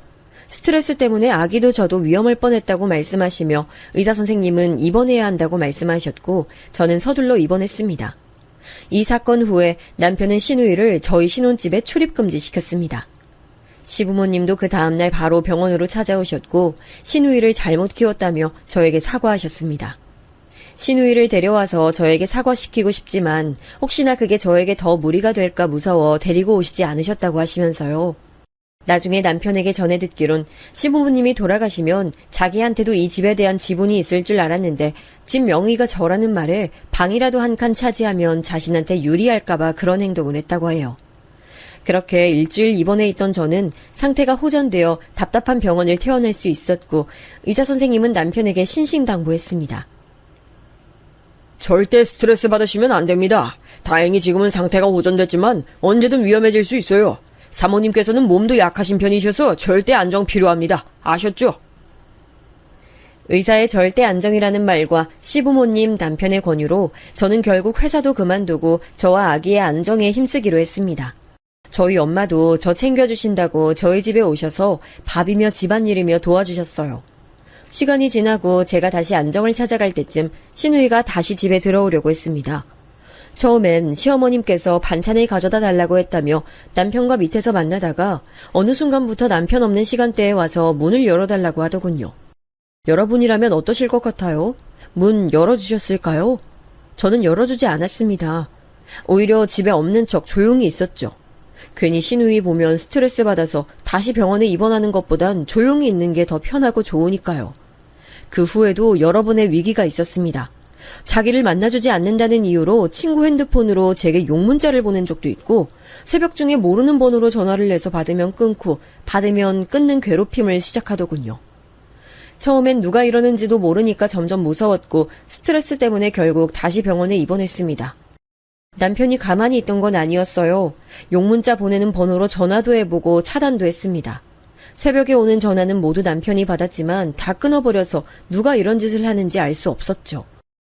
스트레스 때문에 아기도 저도 위험할 뻔했다고 말씀하시며 의사 선생님은 입원해야 한다고 말씀하셨고 저는 서둘러 입원했습니다. 이 사건 후에 남편은 신우이를 저희 신혼집에 출입금지시켰습니다. 시부모님도 그 다음날 바로 병원으로 찾아오셨고 신우이를 잘못 키웠다며 저에게 사과하셨습니다. 신우이를 데려와서 저에게 사과시키고 싶지만 혹시나 그게 저에게 더 무리가 될까 무서워 데리고 오시지 않으셨다고 하시면서요. 나중에 남편에게 전해 듣기론 시부모님이 돌아가시면 자기한테도 이 집에 대한 지분이 있을 줄 알았는데 집 명의가 저라는 말에 방이라도 한 칸 차지하면 자신한테 유리할까봐 그런 행동을 했다고 해요. 그렇게 일주일 입원해 있던 저는 상태가 호전되어 답답한 병원을 퇴원할 수 있었고 의사 선생님은 남편에게 신신당부했습니다. 절대 스트레스 받으시면 안 됩니다. 다행히 지금은 상태가 호전됐지만 언제든 위험해질 수 있어요. 사모님께서는 몸도 약하신 편이셔서 절대 안정 필요합니다. 아셨죠? 의사의 절대 안정이라는 말과 시부모님 남편의 권유로 저는 결국 회사도 그만두고 저와 아기의 안정에 힘쓰기로 했습니다. 저희 엄마도 저 챙겨주신다고 저희 집에 오셔서 밥이며 집안일이며 도와주셨어요. 시간이 지나고 제가 다시 안정을 찾아갈 때쯤 신우이가 다시 집에 들어오려고 했습니다. 처음엔 시어머님께서 반찬을 가져다 달라고 했다며 남편과 밑에서 만나다가 어느 순간부터 남편 없는 시간대에 와서 문을 열어달라고 하더군요. 여러분이라면 어떠실 것 같아요? 문 열어주셨을까요? 저는 열어주지 않았습니다. 오히려 집에 없는 척 조용히 있었죠. 괜히 신우이 보면 스트레스 받아서 다시 병원에 입원하는 것보단 조용히 있는 게 더 편하고 좋으니까요. 그 후에도 여러 번의 위기가 있었습니다. 자기를 만나주지 않는다는 이유로 친구 핸드폰으로 제게 욕문자를 보낸 적도 있고 새벽 중에 모르는 번호로 전화를 해서 받으면 끊고 받으면 끊는 괴롭힘을 시작하더군요. 처음엔 누가 이러는지도 모르니까 점점 무서웠고 스트레스 때문에 결국 다시 병원에 입원했습니다. 남편이 가만히 있던 건 아니었어요. 욕문자 보내는 번호로 전화도 해보고 차단도 했습니다. 새벽에 오는 전화는 모두 남편이 받았지만 다 끊어버려서 누가 이런 짓을 하는지 알 수 없었죠.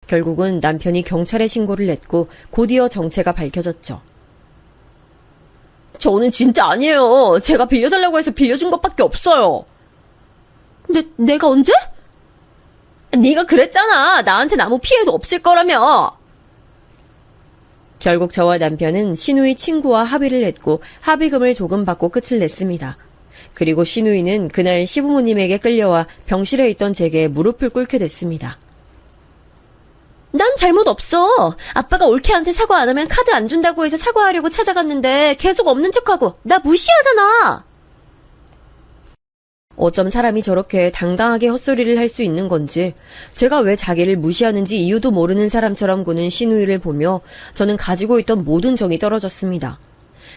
결국은 남편이 경찰에 신고를 냈고 곧이어 정체가 밝혀졌죠. 저는 진짜 아니에요. 제가 빌려달라고 해서 빌려준 것밖에 없어요. 내가 언제? 네가 그랬잖아. 나한텐 아무 피해도 없을 거라며. 결국 저와 남편은 신우이 친구와 합의를 했고 합의금을 조금 받고 끝을 냈습니다. 그리고 신우이는 그날 시부모님에게 끌려와 병실에 있던 제게 무릎을 꿇게 됐습니다. 난 잘못 없어. 아빠가 올케한테 사과 안 하면 카드 안 준다고 해서 사과하려고 찾아갔는데 계속 없는 척하고 나 무시하잖아. 어쩜 사람이 저렇게 당당하게 헛소리를 할 수 있는 건지 제가 왜 자기를 무시하는지 이유도 모르는 사람처럼 구는 신우이를 보며 저는 가지고 있던 모든 정이 떨어졌습니다.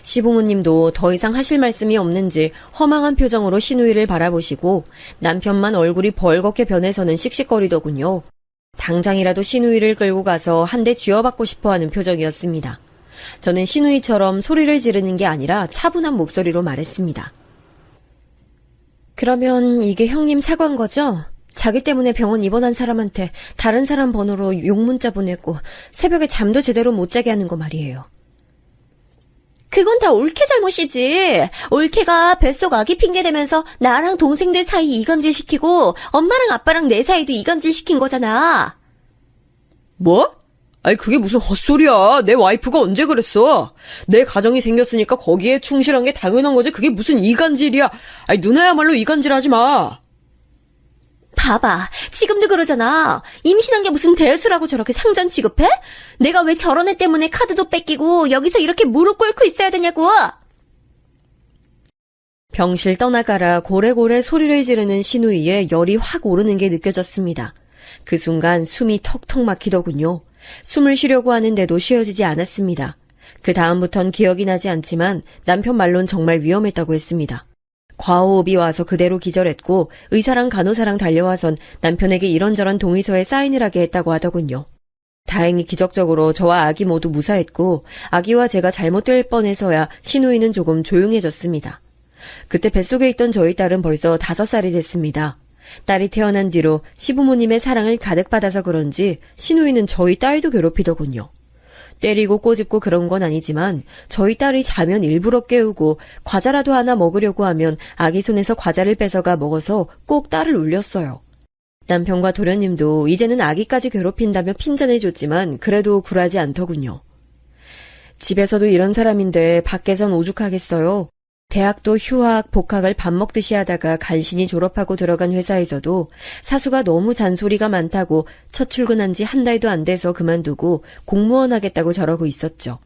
시부모님도 더 이상 하실 말씀이 없는지 허망한 표정으로 신우이를 바라보시고 남편만 얼굴이 벌겋게 변해서는 씩씩거리더군요. 당장이라도 신우이를 끌고 가서 한 대 쥐어받고 싶어하는 표정이었습니다. 저는 신우이처럼 소리를 지르는 게 아니라 차분한 목소리로 말했습니다. 그러면 이게 형님 사과인 거죠? 자기 때문에 병원 입원한 사람한테 다른 사람 번호로 욕문자 보내고 새벽에 잠도 제대로 못 자게 하는 거 말이에요. 그건 다 올케 잘못이지. 올케가 뱃속 아기 핑계대면서 나랑 동생들 사이 이간질 시키고 엄마랑 아빠랑 내 사이도 이간질 시킨 거잖아. 뭐? 아니, 그게 무슨 헛소리야. 내 와이프가 언제 그랬어? 내 가정이 생겼으니까 거기에 충실한 게 당연한 거지. 그게 무슨 이간질이야. 아니, 누나야말로 이간질 하지 마. 봐봐. 지금도 그러잖아. 임신한 게 무슨 대수라고 저렇게 상전 취급해? 내가 왜 저런 애 때문에 카드도 뺏기고 여기서 이렇게 무릎 꿇고 있어야 되냐고. 병실 떠나가라 고래고래 소리를 지르는 신우이에 열이 확 오르는 게 느껴졌습니다. 그 순간 숨이 턱턱 막히더군요. 숨을 쉬려고 하는데도 쉬어지지 않았습니다. 그 다음부턴 기억이 나지 않지만 남편 말론 정말 위험했다고 했습니다. 과호흡이 와서 그대로 기절했고 의사랑 간호사랑 달려와선 남편에게 이런저런 동의서에 사인을 하게 했다고 하더군요. 다행히 기적적으로 저와 아기 모두 무사했고 아기와 제가 잘못될 뻔해서야 신우이는 조금 조용해졌습니다. 그때 뱃속에 있던 저희 딸은 벌써 5살이 됐습니다. 딸이 태어난 뒤로 시부모님의 사랑을 가득 받아서 그런지 신우이는 저희 딸도 괴롭히더군요. 때리고 꼬집고 그런 건 아니지만 저희 딸이 자면 일부러 깨우고 과자라도 하나 먹으려고 하면 아기 손에서 과자를 뺏어가 먹어서 꼭 딸을 울렸어요. 남편과 도련님도 이제는 아기까지 괴롭힌다며 핀잔해줬지만 그래도 굴하지 않더군요. 집에서도 이런 사람인데 밖에선 오죽하겠어요. 대학도 휴학, 복학을 밥 먹듯이 하다가 간신히 졸업하고 들어간 회사에서도 사수가 너무 잔소리가 많다고 첫 출근한 지 한 달도 안 돼서 그만두고 공무원 하겠다고 저러고 있었죠.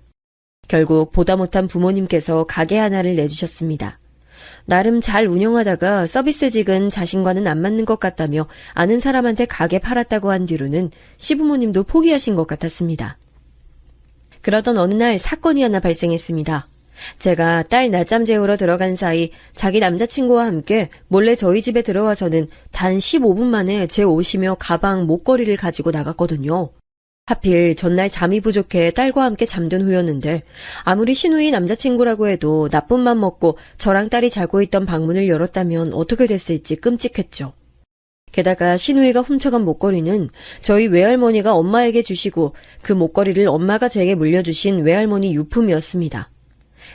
결국 보다 못한 부모님께서 가게 하나를 내주셨습니다. 나름 잘 운영하다가 서비스직은 자신과는 안 맞는 것 같다며 아는 사람한테 가게 팔았다고 한 뒤로는 시부모님도 포기하신 것 같았습니다. 그러던 어느 날 사건이 하나 발생했습니다. 제가 딸 낮잠 재우러 들어간 사이 자기 남자친구와 함께 몰래 저희 집에 들어와서는 단 15분 만에 제 옷이며 가방, 목걸이를 가지고 나갔거든요. 하필 전날 잠이 부족해 딸과 함께 잠든 후였는데 아무리 신우이 남자친구라고 해도 나쁜 맘 먹고 저랑 딸이 자고 있던 방문을 열었다면 어떻게 됐을지 끔찍했죠. 게다가 신우이가 훔쳐간 목걸이는 저희 외할머니가 엄마에게 주시고 그 목걸이를 엄마가 제게 물려주신 외할머니 유품이었습니다.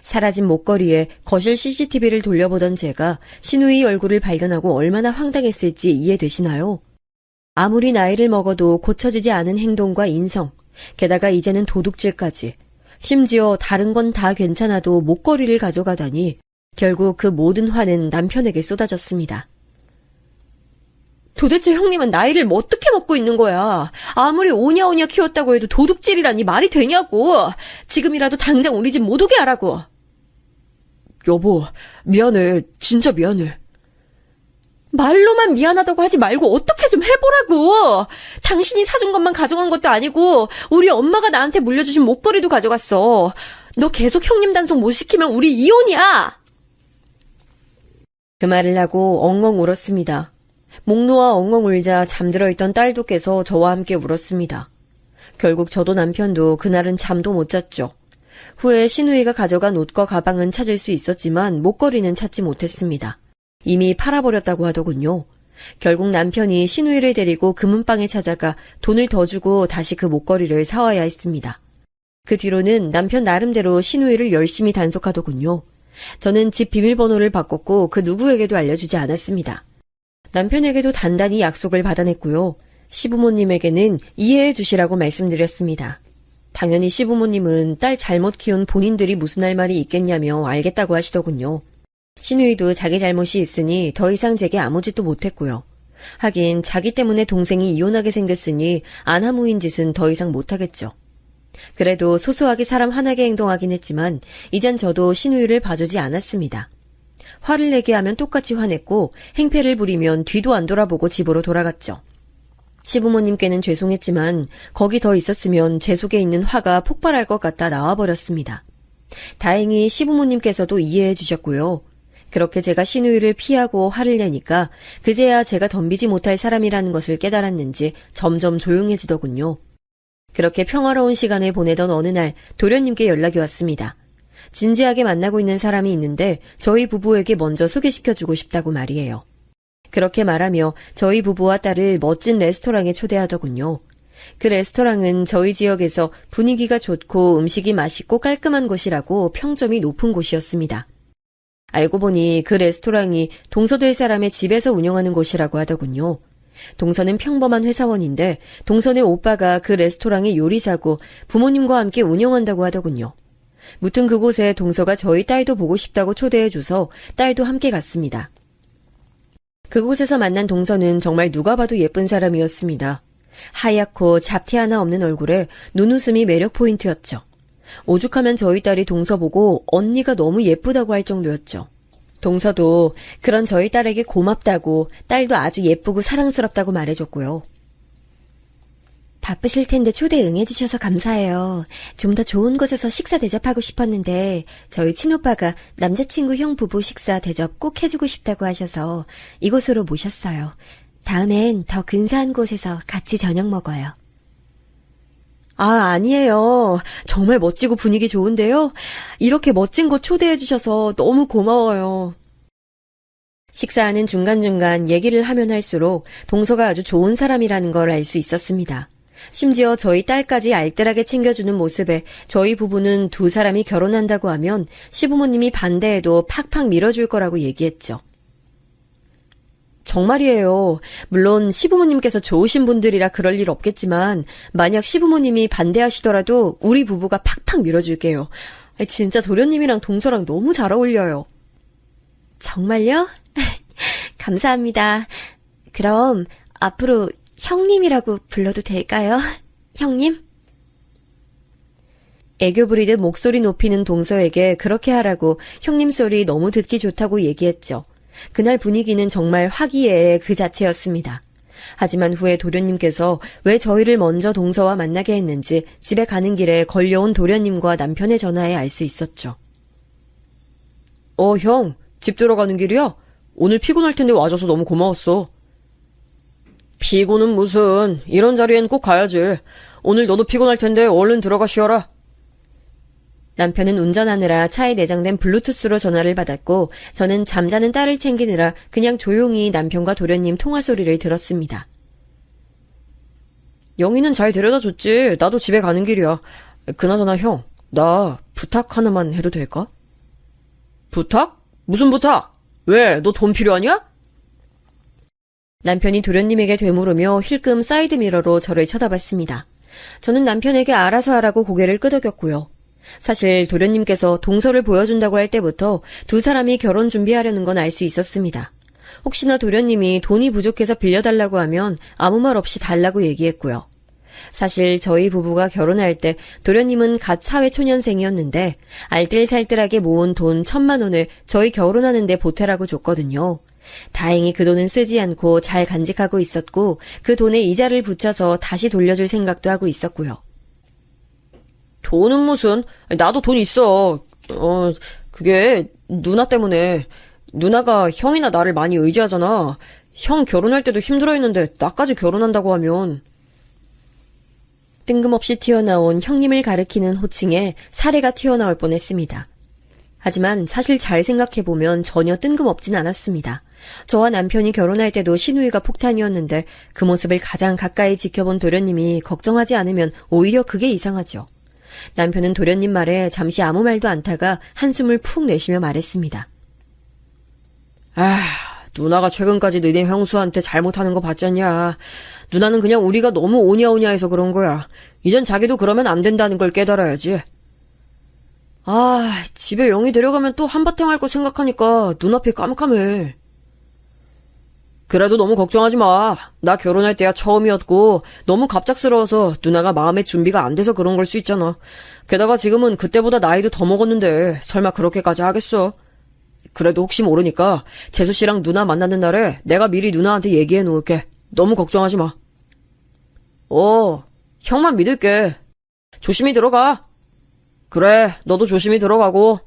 사라진 목걸이에 거실 CCTV를 돌려보던 제가 신우이 얼굴을 발견하고 얼마나 황당했을지 이해되시나요? 아무리 나이를 먹어도 고쳐지지 않은 행동과 인성, 게다가 이제는 도둑질까지. 심지어 다른 건 다 괜찮아도 목걸이를 가져가다니 결국 그 모든 화는 남편에게 쏟아졌습니다. 도대체 형님은 나이를 뭐 어떻게 먹고 있는 거야? 아무리 오냐오냐 키웠다고 해도 도둑질이라니 말이 되냐고. 지금이라도 당장 우리 집 못 오게 하라고. 여보, 미안해. 진짜 미안해. 말로만 미안하다고 하지 말고 어떻게 좀 해보라고. 당신이 사준 것만 가져간 것도 아니고 우리 엄마가 나한테 물려주신 목걸이도 가져갔어. 너 계속 형님 단속 못 시키면 우리 이혼이야. 그 말을 하고 엉엉 울었습니다. 목 놓아 엉엉 울자 잠들어 있던 딸도 깨서 저와 함께 울었습니다. 결국 저도 남편도 그날은 잠도 못 잤죠. 후에 신우이가 가져간 옷과 가방은 찾을 수 있었지만 목걸이는 찾지 못했습니다. 이미 팔아버렸다고 하더군요. 결국 남편이 신우이를 데리고 금은방에 찾아가 돈을 더 주고 다시 그 목걸이를 사와야 했습니다. 그 뒤로는 남편 나름대로 신우이를 열심히 단속하더군요. 저는 집 비밀번호를 바꿨고 그 누구에게도 알려주지 않았습니다. 남편에게도 단단히 약속을 받아냈고요. 시부모님에게는 이해해 주시라고 말씀드렸습니다. 당연히 시부모님은 딸 잘못 키운 본인들이 무슨 할 말이 있겠냐며 알겠다고 하시더군요. 신우이도 자기 잘못이 있으니 더 이상 제게 아무 짓도 못했고요. 하긴 자기 때문에 동생이 이혼하게 생겼으니 안하무인 짓은 더 이상 못하겠죠. 그래도 소소하게 사람 화나게 행동하긴 했지만 이젠 저도 신우이를 봐주지 않았습니다. 화를 내게 하면 똑같이 화냈고 행패를 부리면 뒤도 안 돌아보고 집으로 돌아갔죠. 시부모님께는 죄송했지만 거기 더 있었으면 제 속에 있는 화가 폭발할 것 같아 나와버렸습니다. 다행히 시부모님께서도 이해해 주셨고요. 그렇게 제가 신우이를 피하고 화를 내니까 그제야 제가 덤비지 못할 사람이라는 것을 깨달았는지 점점 조용해지더군요. 그렇게 평화로운 시간을 보내던 어느 날 도련님께 연락이 왔습니다. 진지하게 만나고 있는 사람이 있는데 저희 부부에게 먼저 소개시켜주고 싶다고 말이에요. 그렇게 말하며 저희 부부와 딸을 멋진 레스토랑에 초대하더군요. 그 레스토랑은 저희 지역에서 분위기가 좋고 음식이 맛있고 깔끔한 곳이라고 평점이 높은 곳이었습니다. 알고 보니 그 레스토랑이 동서될 사람의 집에서 운영하는 곳이라고 하더군요. 동서는 평범한 회사원인데 동서네 오빠가 그 레스토랑의 요리사고 부모님과 함께 운영한다고 하더군요. 무튼 그곳에 동서가 저희 딸도 보고 싶다고 초대해줘서 딸도 함께 갔습니다. 그곳에서 만난 동서는 정말 누가 봐도 예쁜 사람이었습니다. 하얗고 잡티 하나 없는 얼굴에 눈웃음이 매력 포인트였죠. 오죽하면 저희 딸이 동서 보고 언니가 너무 예쁘다고 할 정도였죠. 동서도 그런 저희 딸에게 고맙다고 딸도 아주 예쁘고 사랑스럽다고 말해줬고요. 바쁘실 텐데 초대 응해주셔서 감사해요. 좀 더 좋은 곳에서 식사 대접하고 싶었는데 저희 친오빠가 남자친구 형 부부 식사 대접 꼭 해주고 싶다고 하셔서 이곳으로 모셨어요. 다음엔 더 근사한 곳에서 같이 저녁 먹어요. 아니에요. 정말 멋지고 분위기 좋은데요. 이렇게 멋진 곳 초대해주셔서 너무 고마워요. 식사하는 중간중간 얘기를 하면 할수록 동서가 아주 좋은 사람이라는 걸 알 수 있었습니다. 심지어 저희 딸까지 알뜰하게 챙겨주는 모습에 저희 부부는 두 사람이 결혼한다고 하면 시부모님이 반대해도 팍팍 밀어줄 거라고 얘기했죠. 정말이에요. 물론 시부모님께서 좋으신 분들이라 그럴 일 없겠지만 만약 시부모님이 반대하시더라도 우리 부부가 팍팍 밀어줄게요. 진짜 도련님이랑 동서랑 너무 잘 어울려요. 정말요? 감사합니다. 그럼 앞으로 형님이라고 불러도 될까요? 형님? 애교 부리듯 목소리 높이는 동서에게 그렇게 하라고 형님 소리 너무 듣기 좋다고 얘기했죠. 그날 분위기는 정말 화기애애 그 자체였습니다. 하지만 후에 도련님께서 왜 저희를 먼저 동서와 만나게 했는지 집에 가는 길에 걸려온 도련님과 남편의 전화에 알 수 있었죠. 형, 집 들어가는 길이야? 오늘 피곤할 텐데 와줘서 너무 고마웠어. 피곤은 무슨, 이런 자리엔 꼭 가야지. 오늘 너도 피곤할 텐데 얼른 들어가 쉬어라. 남편은 운전하느라 차에 내장된 블루투스로 전화를 받았고 저는 잠자는 딸을 챙기느라 그냥 조용히 남편과 도련님 통화 소리를 들었습니다. 영희는 잘 데려다 줬지. 나도 집에 가는 길이야. 그나저나 형, 나 부탁 하나만 해도 될까? 부탁? 무슨 부탁? 왜? 너 돈 필요하냐? 남편이 도련님에게 되물으며 힐끔 사이드미러로 저를 쳐다봤습니다. 저는 남편에게 알아서 하라고 고개를 끄덕였고요. 사실 도련님께서 동서를 보여준다고 할 때부터 두 사람이 결혼 준비하려는 건 알 수 있었습니다. 혹시나 도련님이 돈이 부족해서 빌려달라고 하면 아무 말 없이 달라고 얘기했고요. 사실 저희 부부가 결혼할 때 도련님은 갓 사회초년생이었는데 알뜰살뜰하게 모은 돈 1,000만 원을 저희 결혼하는데 보태라고 줬거든요. 다행히 그 돈은 쓰지 않고 잘 간직하고 있었고 그 돈에 이자를 붙여서 다시 돌려줄 생각도 하고 있었고요. 돈은 무슨, 나도 돈 있어. 그게 누나 때문에. 누나가 형이나 나를 많이 의지하잖아. 형 결혼할 때도 힘들어했는데 나까지 결혼한다고 하면. 뜬금없이 튀어나온 형님을 가리키는 호칭에 사례가 튀어나올 뻔했습니다. 하지만 사실 잘 생각해보면 전혀 뜬금없진 않았습니다. 저와 남편이 결혼할 때도 시누이가 폭탄이었는데 그 모습을 가장 가까이 지켜본 도련님이 걱정하지 않으면 오히려 그게 이상하죠. 남편은 도련님 말에 잠시 아무 말도 않다가 한숨을 푹 내쉬며 말했습니다. 누나가 최근까지 너네 형수한테 잘못하는 거 봤잖냐. 누나는 그냥 우리가 너무 오냐오냐 해서 그런 거야. 이젠 자기도 그러면 안 된다는 걸 깨달아야지. 집에 영희 데려가면 또 한바탕 할 거 생각하니까 눈앞이 깜깜해. 그래도 너무 걱정하지 마. 나 결혼할 때야 처음이었고 너무 갑작스러워서 누나가 마음의 준비가 안 돼서 그런 걸 수 있잖아. 게다가 지금은 그때보다 나이도 더 먹었는데 설마 그렇게까지 하겠어? 그래도 혹시 모르니까 재수 씨랑 누나 만나는 날에 내가 미리 누나한테 얘기해 놓을게. 너무 걱정하지 마. 형만 믿을게. 조심히 들어가. 그래, 너도 조심히 들어가고.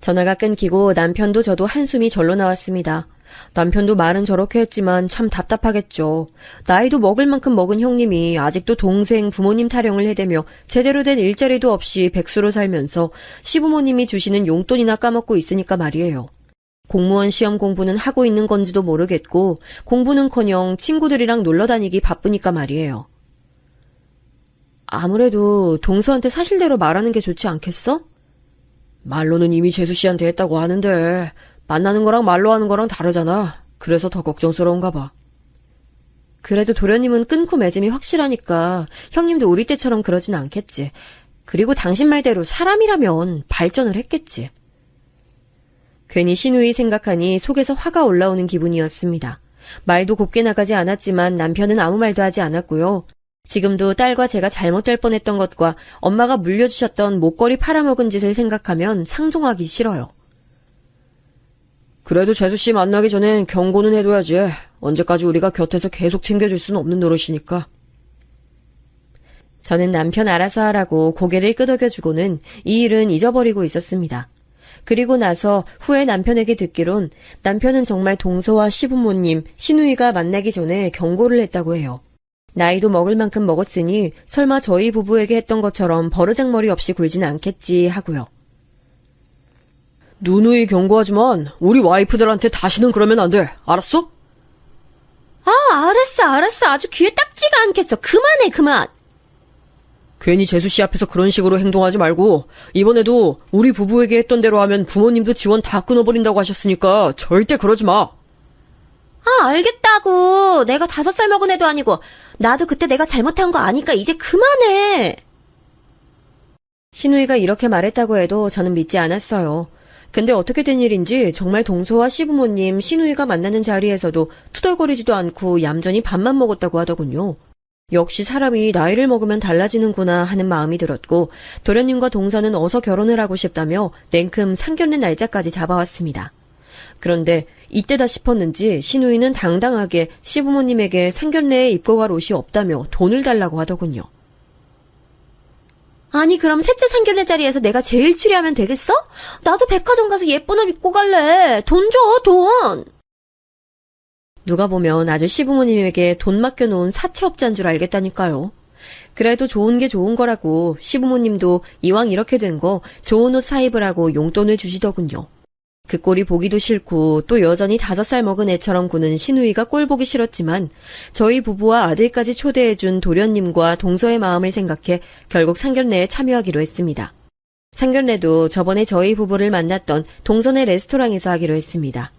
전화가 끊기고 남편도 저도 한숨이 절로 나왔습니다. 남편도 말은 저렇게 했지만 참 답답하겠죠. 나이도 먹을 만큼 먹은 형님이 아직도 동생 부모님 타령을 해대며 제대로 된 일자리도 없이 백수로 살면서 시부모님이 주시는 용돈이나 까먹고 있으니까 말이에요. 공무원 시험 공부는 하고 있는 건지도 모르겠고 공부는커녕 친구들이랑 놀러 다니기 바쁘니까 말이에요. 아무래도 동서한테 사실대로 말하는 게 좋지 않겠어? 말로는 이미 재수 씨한테 했다고 하는데 만나는 거랑 말로 하는 거랑 다르잖아. 그래서 더 걱정스러운가 봐. 그래도 도련님은 끊고 맺음이 확실하니까 형님도 우리 때처럼 그러진 않겠지. 그리고 당신 말대로 사람이라면 발전을 했겠지. 괜히 신우이 생각하니 속에서 화가 올라오는 기분이었습니다. 말도 곱게 나가지 않았지만 남편은 아무 말도 하지 않았고요. 지금도 딸과 제가 잘못될 뻔했던 것과 엄마가 물려주셨던 목걸이 팔아먹은 짓을 생각하면 상종하기 싫어요. 그래도 재수씨 만나기 전엔 경고는 해둬야지. 언제까지 우리가 곁에서 계속 챙겨줄 수는 없는 노릇이니까. 저는 남편 알아서 하라고 고개를 끄덕여주고는 이 일은 잊어버리고 있었습니다. 그리고 나서 후에 남편에게 듣기론 남편은 정말 동서와 시부모님, 시누이가 만나기 전에 경고를 했다고 해요. 나이도 먹을 만큼 먹었으니 설마 저희 부부에게 했던 것처럼 버르장머리 없이 굴진 않겠지 하고요. 누누이 경고하지만 우리 와이프들한테 다시는 그러면 안 돼. 알았어? 알았어. 아주 귀에 딱지가 않겠어. 그만해, 그만. 괜히 재수씨 앞에서 그런 식으로 행동하지 말고 이번에도 우리 부부에게 했던 대로 하면 부모님도 지원 다 끊어버린다고 하셨으니까 절대 그러지 마. 알겠다고. 내가 5살 먹은 애도 아니고. 나도 그때 내가 잘못한 거 아니까 이제 그만해. 시누이가 이렇게 말했다고 해도 저는 믿지 않았어요. 근데 어떻게 된 일인지 정말 동서와 시부모님, 시누이가 만나는 자리에서도 투덜거리지도 않고 얌전히 밥만 먹었다고 하더군요. 역시 사람이 나이를 먹으면 달라지는구나 하는 마음이 들었고 도련님과 동서는 어서 결혼을 하고 싶다며 냉큼 상견례 날짜까지 잡아왔습니다. 그런데 이때다 싶었는지 시누이는 당당하게 시부모님에게 상견례에 입고 갈 옷이 없다며 돈을 달라고 하더군요. 아니 그럼 셋째 상견례 자리에서 내가 제일 추리하면 되겠어? 나도 백화점 가서 예쁜 옷 입고 갈래. 돈 줘, 돈. 누가 보면 아주 시부모님에게 돈 맡겨놓은 사채업자인 줄 알겠다니까요. 그래도 좋은 게 좋은 거라고 시부모님도 이왕 이렇게 된 거 좋은 옷 사입으라고 용돈을 주시더군요. 그 꼴이 보기도 싫고 또 여전히 5살 먹은 애처럼 구는 시누이가 꼴 보기 싫었지만 저희 부부와 아들까지 초대해준 도련님과 동서의 마음을 생각해 결국 상견례에 참여하기로 했습니다. 상견례도 저번에 저희 부부를 만났던 동선의 레스토랑에서 하기로 했습니다.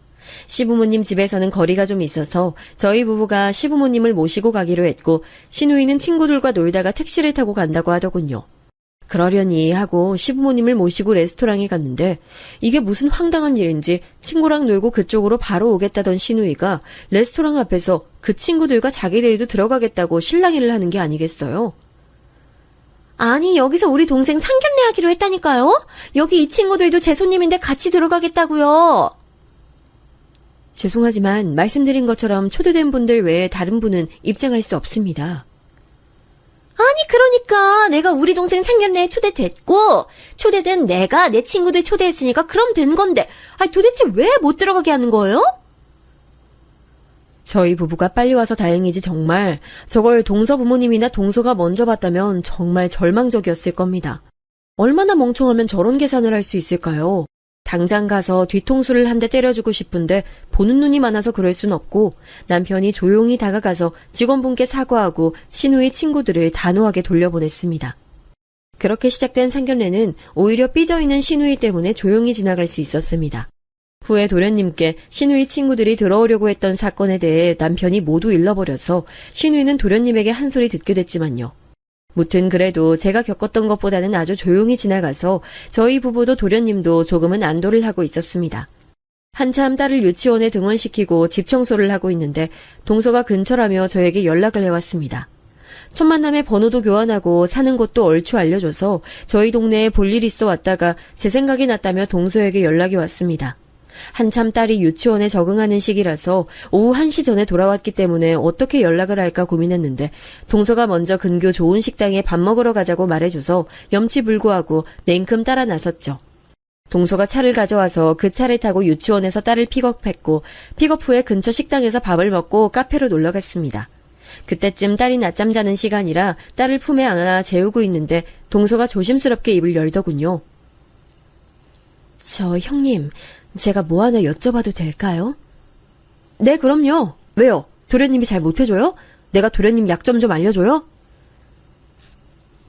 시부모님 집에서는 거리가 좀 있어서 저희 부부가 시부모님을 모시고 가기로 했고 시누이는 친구들과 놀다가 택시를 타고 간다고 하더군요. 그러려니 하고 시부모님을 모시고 레스토랑에 갔는데 이게 무슨 황당한 일인지 친구랑 놀고 그쪽으로 바로 오겠다던 시누이가 레스토랑 앞에서 그 친구들과 자기들도 들어가겠다고 실랑이를 하는 게 아니겠어요? 아니 여기서 우리 동생 상견례 하기로 했다니까요. 여기 이 친구들도 제 손님인데 같이 들어가겠다고요. 죄송하지만 말씀드린 것처럼 초대된 분들 외에 다른 분은 입장할 수 없습니다. 아니 그러니까 내가 우리 동생 상견례에 초대됐고 초대된 내가 내 친구들 초대했으니까 그럼 된 건데 아니 도대체 왜 못 들어가게 하는 거예요? 저희 부부가 빨리 와서 다행이지 정말 저걸 동서 부모님이나 동서가 먼저 봤다면 정말 절망적이었을 겁니다. 얼마나 멍청하면 저런 계산을 할 수 있을까요? 당장 가서 뒤통수를 한 대 때려주고 싶은데 보는 눈이 많아서 그럴 순 없고 남편이 조용히 다가가서 직원분께 사과하고 시누이 친구들을 단호하게 돌려보냈습니다. 그렇게 시작된 상견례는 오히려 삐져있는 시누이 때문에 조용히 지나갈 수 있었습니다. 후에 도련님께 시누이 친구들이 들어오려고 했던 사건에 대해 남편이 모두 일러버려서 시누이는 도련님에게 한 소리 듣게 됐지만요. 무튼 그래도 제가 겪었던 것보다는 아주 조용히 지나가서 저희 부부도 도련님도 조금은 안도를 하고 있었습니다. 한참 딸을 유치원에 등원시키고 집 청소를 하고 있는데 동서가 근처라며 저에게 연락을 해왔습니다. 첫 만남에 번호도 교환하고 사는 곳도 얼추 알려줘서 저희 동네에 볼 일 있어 왔다가 제 생각이 났다며 동서에게 연락이 왔습니다. 한참 딸이 유치원에 적응하는 시기라서 오후 1시 전에 돌아왔기 때문에 어떻게 연락을 할까 고민했는데 동서가 먼저 근교 좋은 식당에 밥 먹으러 가자고 말해줘서 염치불구하고 냉큼 따라 나섰죠. 동서가 차를 가져와서 그 차를 타고 유치원에서 딸을 픽업했고 픽업 후에 근처 식당에서 밥을 먹고 카페로 놀러 갔습니다. 그때쯤 딸이 낮잠 자는 시간이라 딸을 품에 안아 재우고 있는데 동서가 조심스럽게 입을 열더군요. 저 형님, 제가 뭐 하나 여쭤봐도 될까요? 네, 그럼요. 왜요? 도련님이 잘 못해줘요? 내가 도련님 약점 좀 알려줘요?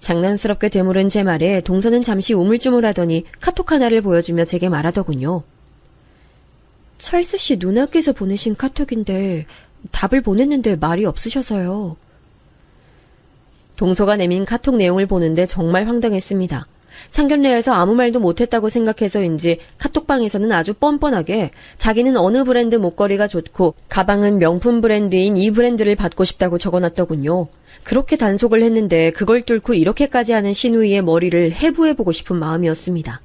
장난스럽게 되물은 제 말에 동서는 잠시 우물쭈물하더니 카톡 하나를 보여주며 제게 말하더군요. 철수 씨 누나께서 보내신 카톡인데 답을 보냈는데 말이 없으셔서요. 동서가 내민 카톡 내용을 보는데 정말 황당했습니다. 상견례에서 아무 말도 못했다고 생각해서인지 카톡방에서는 아주 뻔뻔하게 자기는 어느 브랜드 목걸이가 좋고 가방은 명품 브랜드인 이 브랜드를 받고 싶다고 적어놨더군요. 그렇게 단속을 했는데 그걸 뚫고 이렇게까지 하는 신우이의 머리를 해부해보고 싶은 마음이었습니다.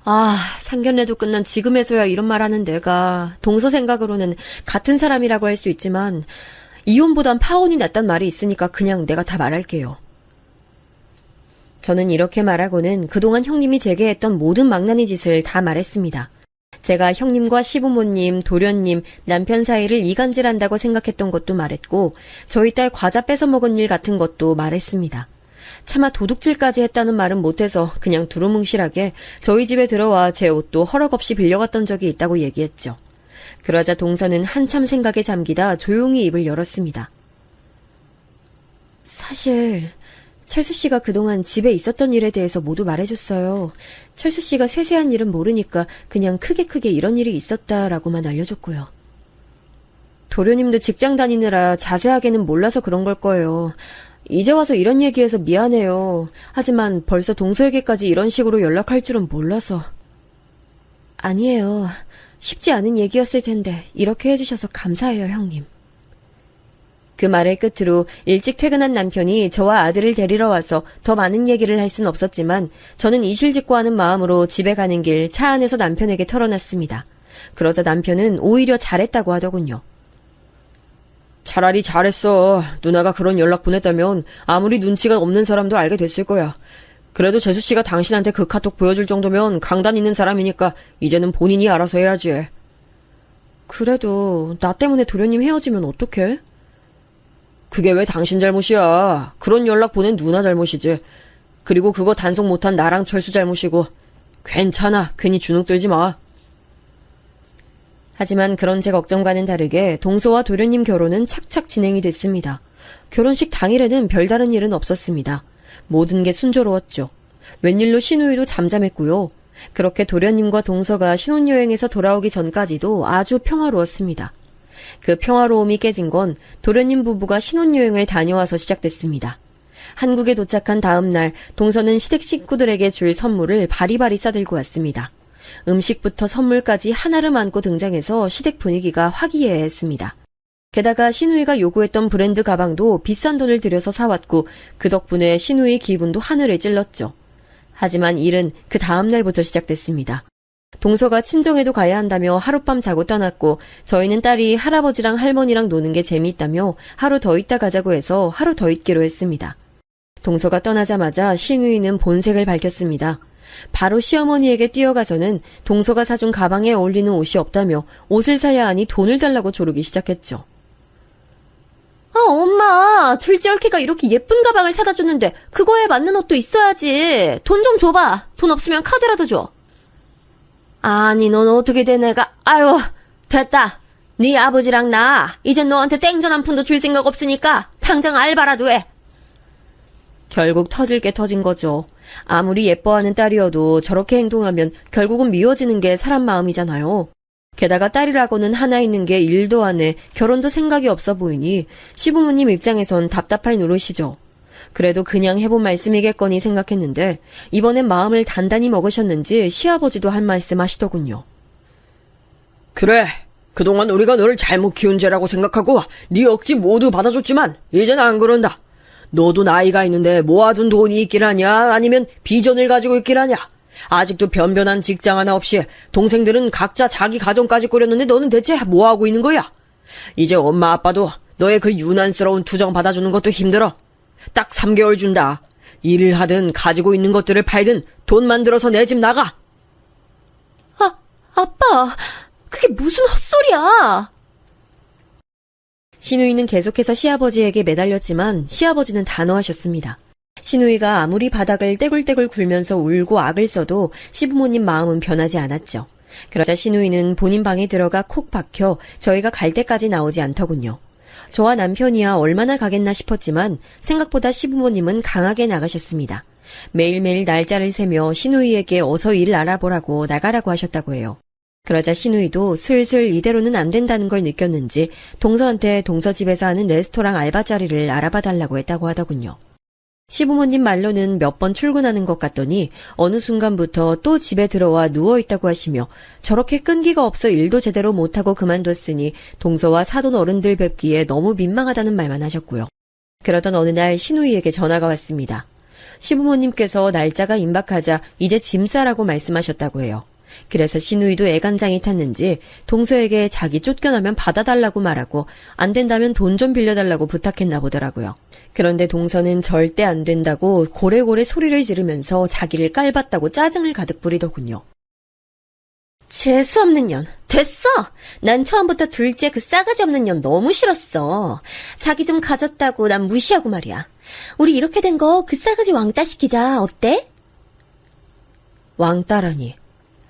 아, 상견례도 끝난 지금에서야 이런 말 하는 내가 동서 생각으로는 같은 사람이라고 할 수 있지만 이혼보단 파혼이 낫단 말이 있으니까 그냥 내가 다 말할게요. 저는 이렇게 말하고는 그동안 형님이 제게 했던 모든 망나니 짓을 다 말했습니다. 제가 형님과 시부모님, 도련님, 남편 사이를 이간질한다고 생각했던 것도 말했고 저희 딸 과자 뺏어 먹은 일 같은 것도 말했습니다. 차마 도둑질까지 했다는 말은 못해서 그냥 두루뭉실하게 저희 집에 들어와 제 옷도 허락 없이 빌려갔던 적이 있다고 얘기했죠. 그러자 동서는 한참 생각에 잠기다 조용히 입을 열었습니다. 사실 철수 씨가 그동안 집에 있었던 일에 대해서 모두 말해줬어요. 철수 씨가 세세한 일은 모르니까 그냥 크게 이런 일이 있었다라고만 알려줬고요. 도련님도 직장 다니느라 자세하게는 몰라서 그런 걸 거예요. 이제 와서 이런 얘기해서 미안해요. 하지만 벌써 동서에게까지 이런 식으로 연락할 줄은 몰라서. 아니에요. 쉽지 않은 얘기였을 텐데 이렇게 해주셔서 감사해요, 형님. 그 말을 끝으로 일찍 퇴근한 남편이 저와 아들을 데리러 와서 더 많은 얘기를 할 순 없었지만 저는 이실직고하는 마음으로 집에 가는 길 차 안에서 남편에게 털어놨습니다. 그러자 남편은 오히려 잘했다고 하더군요. 차라리 잘했어. 누나가 그런 연락 보냈다면 아무리 눈치가 없는 사람도 알게 됐을 거야. 그래도 재수씨가 당신한테 그 카톡 보여줄 정도면 강단 있는 사람이니까 이제는 본인이 알아서 해야지. 그래도 나 때문에 도련님 헤어지면 어떡해? 그게 왜 당신 잘못이야. 그런 연락 보낸 누나 잘못이지. 그리고 그거 단속 못한 나랑 철수 잘못이고. 괜찮아. 괜히 주눅 들지 마. 하지만 그런 제 걱정과는 다르게 동서와 도련님 결혼은 착착 진행이 됐습니다. 결혼식 당일에는 별다른 일은 없었습니다. 모든 게 순조로웠죠. 웬일로 신우이도 잠잠했고요. 그렇게 도련님과 동서가 신혼여행에서 돌아오기 전까지도 아주 평화로웠습니다. 그 평화로움이 깨진 건 도련님 부부가 신혼여행을 다녀와서 시작됐습니다. 한국에 도착한 다음 날 동서는 시댁 식구들에게 줄 선물을 바리바리 싸들고 왔습니다. 음식부터 선물까지 하나를 안고 등장해서 시댁 분위기가 화기애애했습니다. 게다가 신우이가 요구했던 브랜드 가방도 비싼 돈을 들여서 사왔고 그 덕분에 신우이 기분도 하늘을 찔렀죠. 하지만 일은 그 다음 날부터 시작됐습니다. 동서가 친정에도 가야 한다며 하룻밤 자고 떠났고 저희는 딸이 할아버지랑 할머니랑 노는 게 재미있다며 하루 더 있다 가자고 해서 하루 더 있기로 했습니다. 동서가 떠나자마자 신우이는 본색을 밝혔습니다. 바로 시어머니에게 뛰어가서는 동서가 사준 가방에 어울리는 옷이 없다며 옷을 사야 하니 돈을 달라고 조르기 시작했죠. 아, 엄마, 둘째 얽히가 이렇게 예쁜 가방을 사다 줬는데 그거에 맞는 옷도 있어야지. 돈 좀 줘봐. 돈 없으면 카드라도 줘. 아니, 넌 어떻게 된 애가. 아유, 됐다. 네 아버지랑 나 이젠 너한테 땡전 한 푼도 줄 생각 없으니까 당장 알바라도 해. 결국 터질 게 터진 거죠. 아무리 예뻐하는 딸이어도 저렇게 행동하면 결국은 미워지는 게 사람 마음이잖아요. 게다가 딸이라고는 하나 있는 게 일도 안 해, 결혼도 생각이 없어 보이니 시부모님 입장에선 답답할 노릇이죠. 그래도 그냥 해본 말씀이겠거니 생각했는데 이번엔 마음을 단단히 먹으셨는지 시아버지도 한 말씀 하시더군요. 그래. 그동안 우리가 너를 잘못 키운 죄라고 생각하고 네 억지 모두 받아줬지만 이젠 안 그런다. 너도 나이가 있는데 모아둔 돈이 있길 하냐 아니면 비전을 가지고 있길 하냐. 아직도 변변한 직장 하나 없이 동생들은 각자 자기 가정까지 꾸렸는데 너는 대체 뭐하고 있는 거야? 이제 엄마 아빠도 너의 그 유난스러운 투정 받아주는 것도 힘들어. 딱 3개월 준다. 일을 하든 가지고 있는 것들을 팔든 돈 만들어서 내 집 나가. 아빠, 그게 무슨 헛소리야. 신우이는 계속해서 시아버지에게 매달렸지만 시아버지는 단호하셨습니다. 신우이가 아무리 바닥을 떼굴떼굴 굴면서 울고 악을 써도 시부모님 마음은 변하지 않았죠. 그러자 신우이는 본인 방에 들어가 콕 박혀 저희가 갈 때까지 나오지 않더군요. 저와 남편이야 얼마나 가겠나 싶었지만 생각보다 시부모님은 강하게 나가셨습니다. 매일매일 날짜를 세며 신우이에게 어서 일 알아보라고 나가라고 하셨다고 해요. 그러자 신우이도 슬슬 이대로는 안 된다는 걸 느꼈는지 동서한테 동서 집에서 하는 레스토랑 알바 자리를 알아봐 달라고 했다고 하더군요. 시부모님 말로는 몇 번 출근하는 것 같더니 어느 순간부터 또 집에 들어와 누워있다고 하시며 저렇게 끈기가 없어 일도 제대로 못하고 그만뒀으니 동서와 사돈 어른들 뵙기에 너무 민망하다는 말만 하셨고요. 그러던 어느 날 신우이에게 전화가 왔습니다. 시부모님께서 날짜가 임박하자 이제 짐 싸라고 말씀하셨다고 해요. 그래서 신우이도 애간장이 탔는지 동서에게 자기 쫓겨나면 받아달라고 말하고 안 된다면 돈 좀 빌려달라고 부탁했나 보더라고요. 그런데 동서는 절대 안 된다고 고래고래 소리를 지르면서 자기를 깔봤다고 짜증을 가득 부리더군요. 재수없는 년. 됐어! 난 처음부터 둘째 그 싸가지 없는 년 너무 싫었어. 자기 좀 가졌다고 난 무시하고 말이야. 우리 이렇게 된 거 그 싸가지 왕따 시키자. 어때? 왕따라니.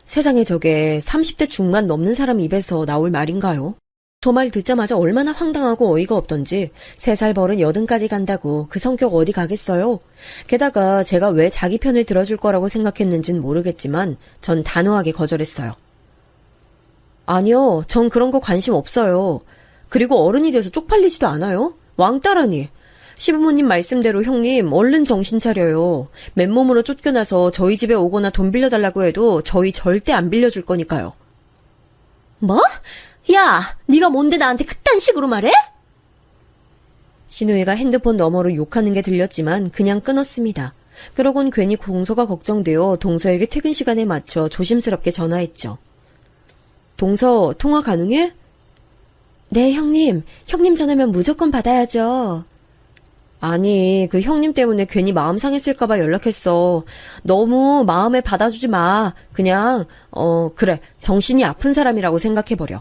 세상에 저게 30대 중반 넘는 사람 입에서 나올 말인가요? 저 말 듣자마자 얼마나 황당하고 어이가 없던지 3살 버른 80까지 간다고 그 성격 어디 가겠어요? 게다가 제가 왜 자기 편을 들어줄 거라고 생각했는진 모르겠지만 전 단호하게 거절했어요. 아니요, 전 그런 거 관심 없어요. 그리고 어른이 돼서 쪽팔리지도 않아요. 왕따라니. 시부모님 말씀대로 형님 얼른 정신 차려요. 맨몸으로 쫓겨나서 저희 집에 오거나 돈 빌려달라고 해도 저희 절대 안 빌려줄 거니까요. 뭐? 야, 네가 뭔데 나한테 그딴 식으로 말해? 신우이가 핸드폰 너머로 욕하는 게 들렸지만 그냥 끊었습니다. 그러곤 괜히 동서가 걱정되어 동서에게 퇴근 시간에 맞춰 조심스럽게 전화했죠. 동서, 통화 가능해? 네, 형님. 형님 전화면 무조건 받아야죠. 아니, 그 형님 때문에 괜히 마음 상했을까봐 연락했어. 너무 마음에 받아주지 마. 그냥, 그래. 정신이 아픈 사람이라고 생각해버려.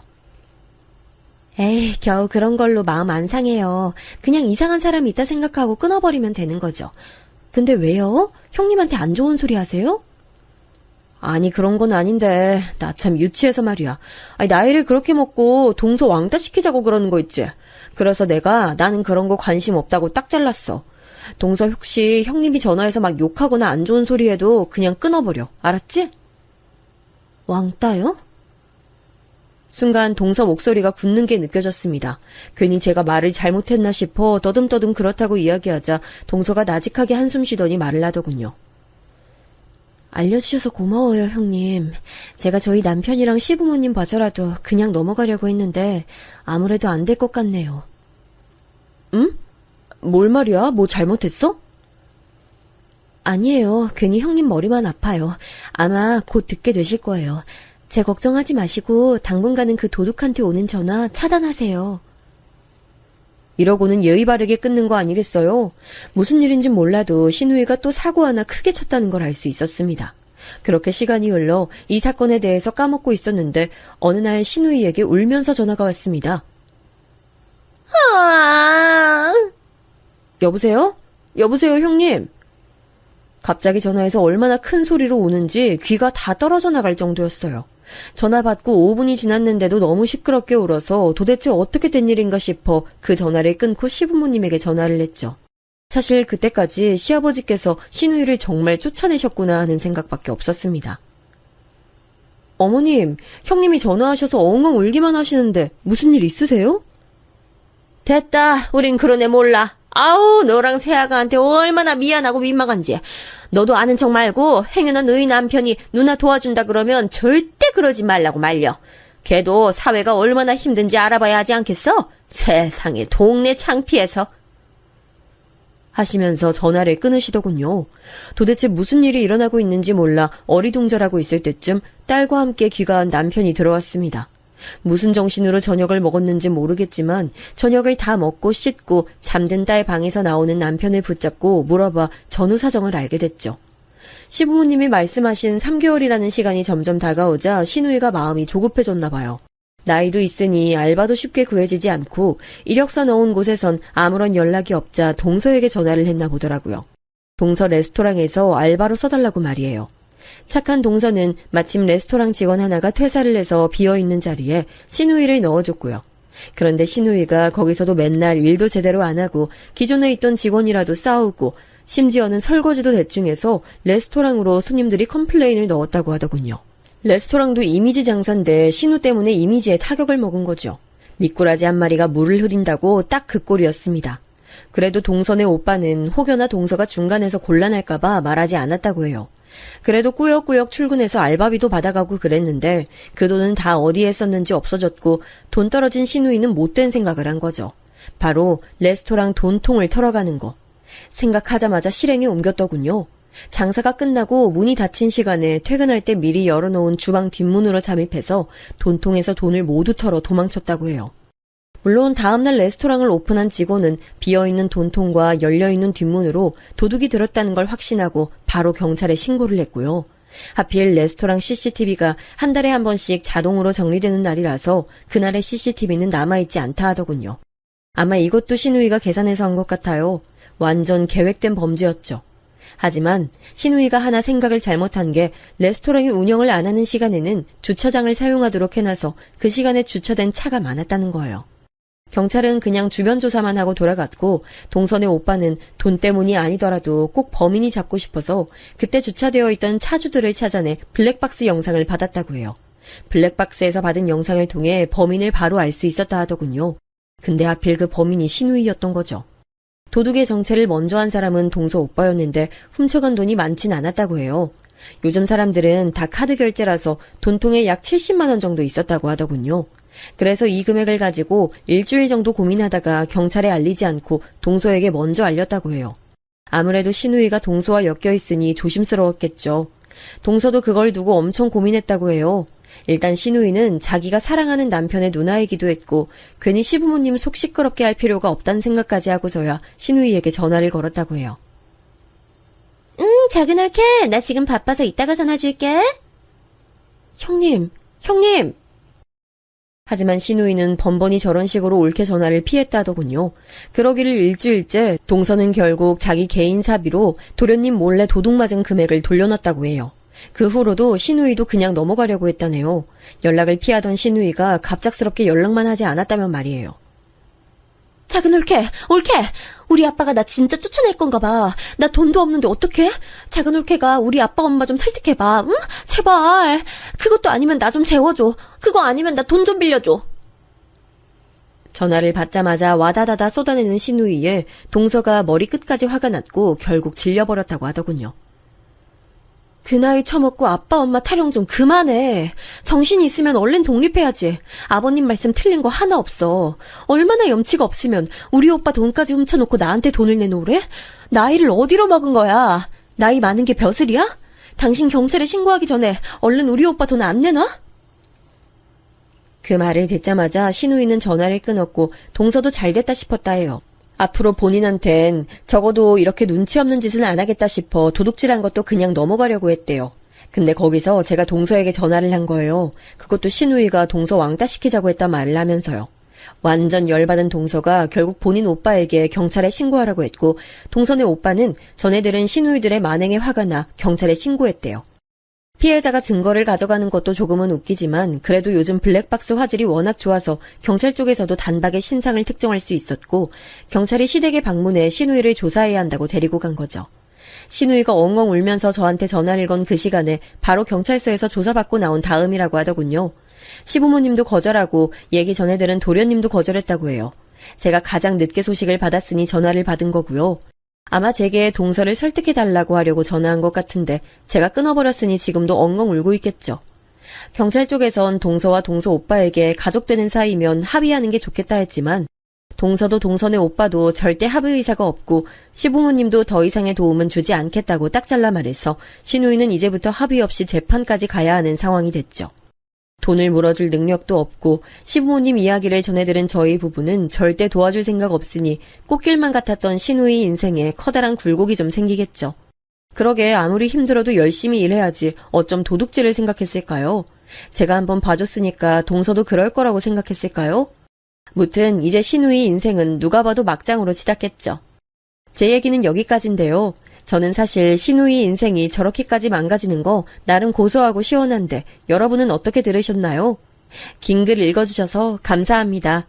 에이, 겨우 그런 걸로 마음 안 상해요. 그냥 이상한 사람이 있다 생각하고 끊어버리면 되는 거죠. 근데 왜요? 형님한테 안 좋은 소리 하세요? 아니, 그런 건 아닌데 나 참 유치해서 말이야. 아니, 나이를 그렇게 먹고 동서 왕따 시키자고 그러는 거 있지? 그래서 나는 그런 거 관심 없다고 딱 잘랐어. 동서 혹시 형님이 전화해서 막 욕하거나 안 좋은 소리 해도 그냥 끊어버려. 알았지? 왕따요? 순간 동서 목소리가 굳는 게 느껴졌습니다. 괜히 제가 말을 잘못했나 싶어 떠듬떠듬 그렇다고 이야기하자 동서가 나직하게 한숨 쉬더니 말을 하더군요. 알려주셔서 고마워요, 형님. 제가 저희 남편이랑 시부모님 봐서라도 그냥 넘어가려고 했는데 아무래도 안 될 것 같네요. 응? 뭘 말이야? 뭐 잘못했어? 아니에요. 괜히 형님 머리만 아파요. 아마 곧 듣게 되실 거예요. 제 걱정하지 마시고 당분간은 그 도둑한테 오는 전화 차단하세요. 이러고는 예의 바르게 끊는 거 아니겠어요? 무슨 일인진 몰라도 신우이가 또 사고 하나 크게 쳤다는 걸 알 수 있었습니다. 그렇게 시간이 흘러 이 사건에 대해서 까먹고 있었는데 어느 날 신우이에게 울면서 전화가 왔습니다. 아, 여보세요? 여보세요, 형님? 갑자기 전화해서 얼마나 큰 소리로 우는지 귀가 다 떨어져 나갈 정도였어요. 전화 받고 5분이 지났는데도 너무 시끄럽게 울어서 도대체 어떻게 된 일인가 싶어 그 전화를 끊고 시부모님에게 전화를 했죠. 사실 그때까지 시아버지께서 신우이를 정말 쫓아내셨구나 하는 생각밖에 없었습니다. 어머님, 형님이 전화하셔서 엉엉 울기만 하시는데 무슨 일 있으세요? 됐다. 우린 그런 애 몰라. 아우, 너랑 새아가한테 얼마나 미안하고 민망한지. 너도 아는 척 말고 행여나 너희 남편이 누나 도와준다 그러면 절대 그러지 말라고 말려. 걔도 사회가 얼마나 힘든지 알아봐야 하지 않겠어? 세상에 동네 창피해서. 하시면서 전화를 끊으시더군요. 도대체 무슨 일이 일어나고 있는지 몰라 어리둥절하고 있을 때쯤 딸과 함께 귀가한 남편이 들어왔습니다. 무슨 정신으로 저녁을 먹었는지 모르겠지만 저녁을 다 먹고 씻고 잠든 딸 방에서 나오는 남편을 붙잡고 물어봐 전후 사정을 알게 됐죠. 시부모님이 말씀하신 3개월이라는 시간이 점점 다가오자 신우이가 마음이 조급해졌나 봐요. 나이도 있으니 알바도 쉽게 구해지지 않고 이력서 넣은 곳에선 아무런 연락이 없자 동서에게 전화를 했나 보더라고요. 동서 레스토랑에서 알바로 써달라고 말이에요. 착한 동서는 마침 레스토랑 직원 하나가 퇴사를 해서 비어있는 자리에 신우이를 넣어줬고요. 그런데 신우이가 거기서도 맨날 일도 제대로 안 하고 기존에 있던 직원이라도 싸우고 심지어는 설거지도 대충 해서 레스토랑으로 손님들이 컴플레인을 넣었다고 하더군요. 레스토랑도 이미지 장사인데 신우 때문에 이미지에 타격을 먹은 거죠. 미꾸라지 한 마리가 물을 흐린다고 딱 그 꼴이었습니다. 그래도 동선의 오빠는 혹여나 동서가 중간에서 곤란할까봐 말하지 않았다고 해요. 그래도 꾸역꾸역 출근해서 알바비도 받아가고 그랬는데 그 돈은 다 어디에 썼는지 없어졌고 돈 떨어진 신우이는 못된 생각을 한 거죠. 바로 레스토랑 돈통을 털어가는 거. 생각하자마자 실행에 옮겼더군요. 장사가 끝나고 문이 닫힌 시간에 퇴근할 때 미리 열어놓은 주방 뒷문으로 잠입해서 돈통에서 돈을 모두 털어 도망쳤다고 해요. 물론 다음날 레스토랑을 오픈한 직원은 비어있는 돈통과 열려있는 뒷문으로 도둑이 들었다는 걸 확신하고 바로 경찰에 신고를 했고요. 하필 레스토랑 CCTV가 한 달에 한 번씩 자동으로 정리되는 날이라서 그날의 CCTV는 남아있지 않다 하더군요. 아마 이것도 신우이가 계산해서 한 것 같아요. 완전 계획된 범죄였죠. 하지만 신우이가 하나 생각을 잘못한 게 레스토랑이 운영을 안 하는 시간에는 주차장을 사용하도록 해놔서 그 시간에 주차된 차가 많았다는 거예요. 경찰은 그냥 주변 조사만 하고 돌아갔고 동선의 오빠는 돈 때문이 아니더라도 꼭 범인이 잡고 싶어서 그때 주차되어 있던 차주들을 찾아내 블랙박스 영상을 받았다고 해요. 블랙박스에서 받은 영상을 통해 범인을 바로 알 수 있었다 하더군요. 근데 하필 그 범인이 신우이였던 거죠. 도둑의 정체를 먼저 한 사람은 동서 오빠였는데 훔쳐간 돈이 많진 않았다고 해요. 요즘 사람들은 다 카드 결제라서 돈통에 약 70만 원 정도 있었다고 하더군요. 그래서 이 금액을 가지고 일주일 정도 고민하다가 경찰에 알리지 않고 동서에게 먼저 알렸다고 해요. 아무래도 신우이가 동서와 엮여 있으니 조심스러웠겠죠. 동서도 그걸 두고 엄청 고민했다고 해요. 일단 신우이는 자기가 사랑하는 남편의 누나이기도 했고 괜히 시부모님 속 시끄럽게 할 필요가 없다는 생각까지 하고서야 신우이에게 전화를 걸었다고 해요. 작은 옳게. 나 지금 바빠서 이따가 전화 줄게. 형님! 하지만 신우이는 번번이 저런 식으로 옳게 전화를 피했다더군요. 그러기를 일주일째 동서는 결국 자기 개인 사비로 도련님 몰래 도둑 맞은 금액을 돌려놨다고 해요. 그 후로도 신우이도 그냥 넘어가려고 했다네요. 연락을 피하던 신우이가 갑작스럽게 연락만 하지 않았다면 말이에요. 작은 옳게. 우리 아빠가 나 진짜 쫓아낼 건가 봐. 나 돈도 없는데 어떡해? 작은 옳게가 우리 아빠 엄마 좀 설득해봐. 응? 제발. 그것도 아니면 나 좀 재워줘. 그거 아니면 나 돈 좀 빌려줘. 전화를 받자마자 와다다다 쏟아내는 신우이에 동서가 머리끝까지 화가 났고 결국 질려버렸다고 하더군요. 그 나이 처먹고 아빠 엄마 타령 좀 그만해. 정신이 있으면 얼른 독립해야지. 아버님 말씀 틀린 거 하나 없어. 얼마나 염치가 없으면 우리 오빠 돈까지 훔쳐놓고 나한테 돈을 내놓으래? 나이를 어디로 먹은 거야? 나이 많은 게 벼슬이야? 당신 경찰에 신고하기 전에 얼른 우리 오빠 돈 안 내놔? 그 말을 듣자마자 신우이는 전화를 끊었고 동서도 잘됐다 싶었다 해요. 앞으로 본인한텐 적어도 이렇게 눈치 없는 짓은 안 하겠다 싶어 도둑질한 것도 그냥 넘어가려고 했대요. 근데 거기서 제가 동서에게 전화를 한 거예요. 그것도 신우이가 동서 왕따 시키자고 했단 말을 하면서요. 완전 열받은 동서가 결국 본인 오빠에게 경찰에 신고하라고 했고 동선의 오빠는 전해 들은 신우이들의 만행에 화가 나 경찰에 신고했대요. 피해자가 증거를 가져가는 것도 조금은 웃기지만 그래도 요즘 블랙박스 화질이 워낙 좋아서 경찰 쪽에서도 단박에 신상을 특정할 수 있었고 경찰이 시댁에 방문해 신우이를 조사해야 한다고 데리고 간 거죠. 신우이가 엉엉 울면서 저한테 전화를 건 그 시간에 바로 경찰서에서 조사받고 나온 다음이라고 하더군요. 시부모님도 거절하고 얘기 전해 들은 도련님도 거절했다고 해요. 제가 가장 늦게 소식을 받았으니 전화를 받은 거고요. 아마 제게 동서를 설득해달라고 하려고 전화한 것 같은데 제가 끊어버렸으니 지금도 엉엉 울고 있겠죠. 경찰 쪽에선 동서와 동서 오빠에게 가족 되는 사이면 합의하는 게 좋겠다 했지만 동서도 동선의 오빠도 절대 합의 의사가 없고 시부모님도 더 이상의 도움은 주지 않겠다고 딱 잘라 말해서 신우이는 이제부터 합의 없이 재판까지 가야 하는 상황이 됐죠. 돈을 물어줄 능력도 없고 시부모님 이야기를 전해들은 저희 부부는 절대 도와줄 생각 없으니 꽃길만 같았던 신우이 인생에 커다란 굴곡이 좀 생기겠죠. 그러게 아무리 힘들어도 열심히 일해야지 어쩜 도둑질을 생각했을까요? 제가 한번 봐줬으니까 동서도 그럴 거라고 생각했을까요? 무튼 이제 신우이 인생은 누가 봐도 막장으로 치닫겠죠. 제 얘기는 여기까지인데요. 저는 사실 신우이 인생이 저렇게까지 망가지는 거 나름 고소하고 시원한데 여러분은 어떻게 들으셨나요? 긴 글 읽어주셔서 감사합니다.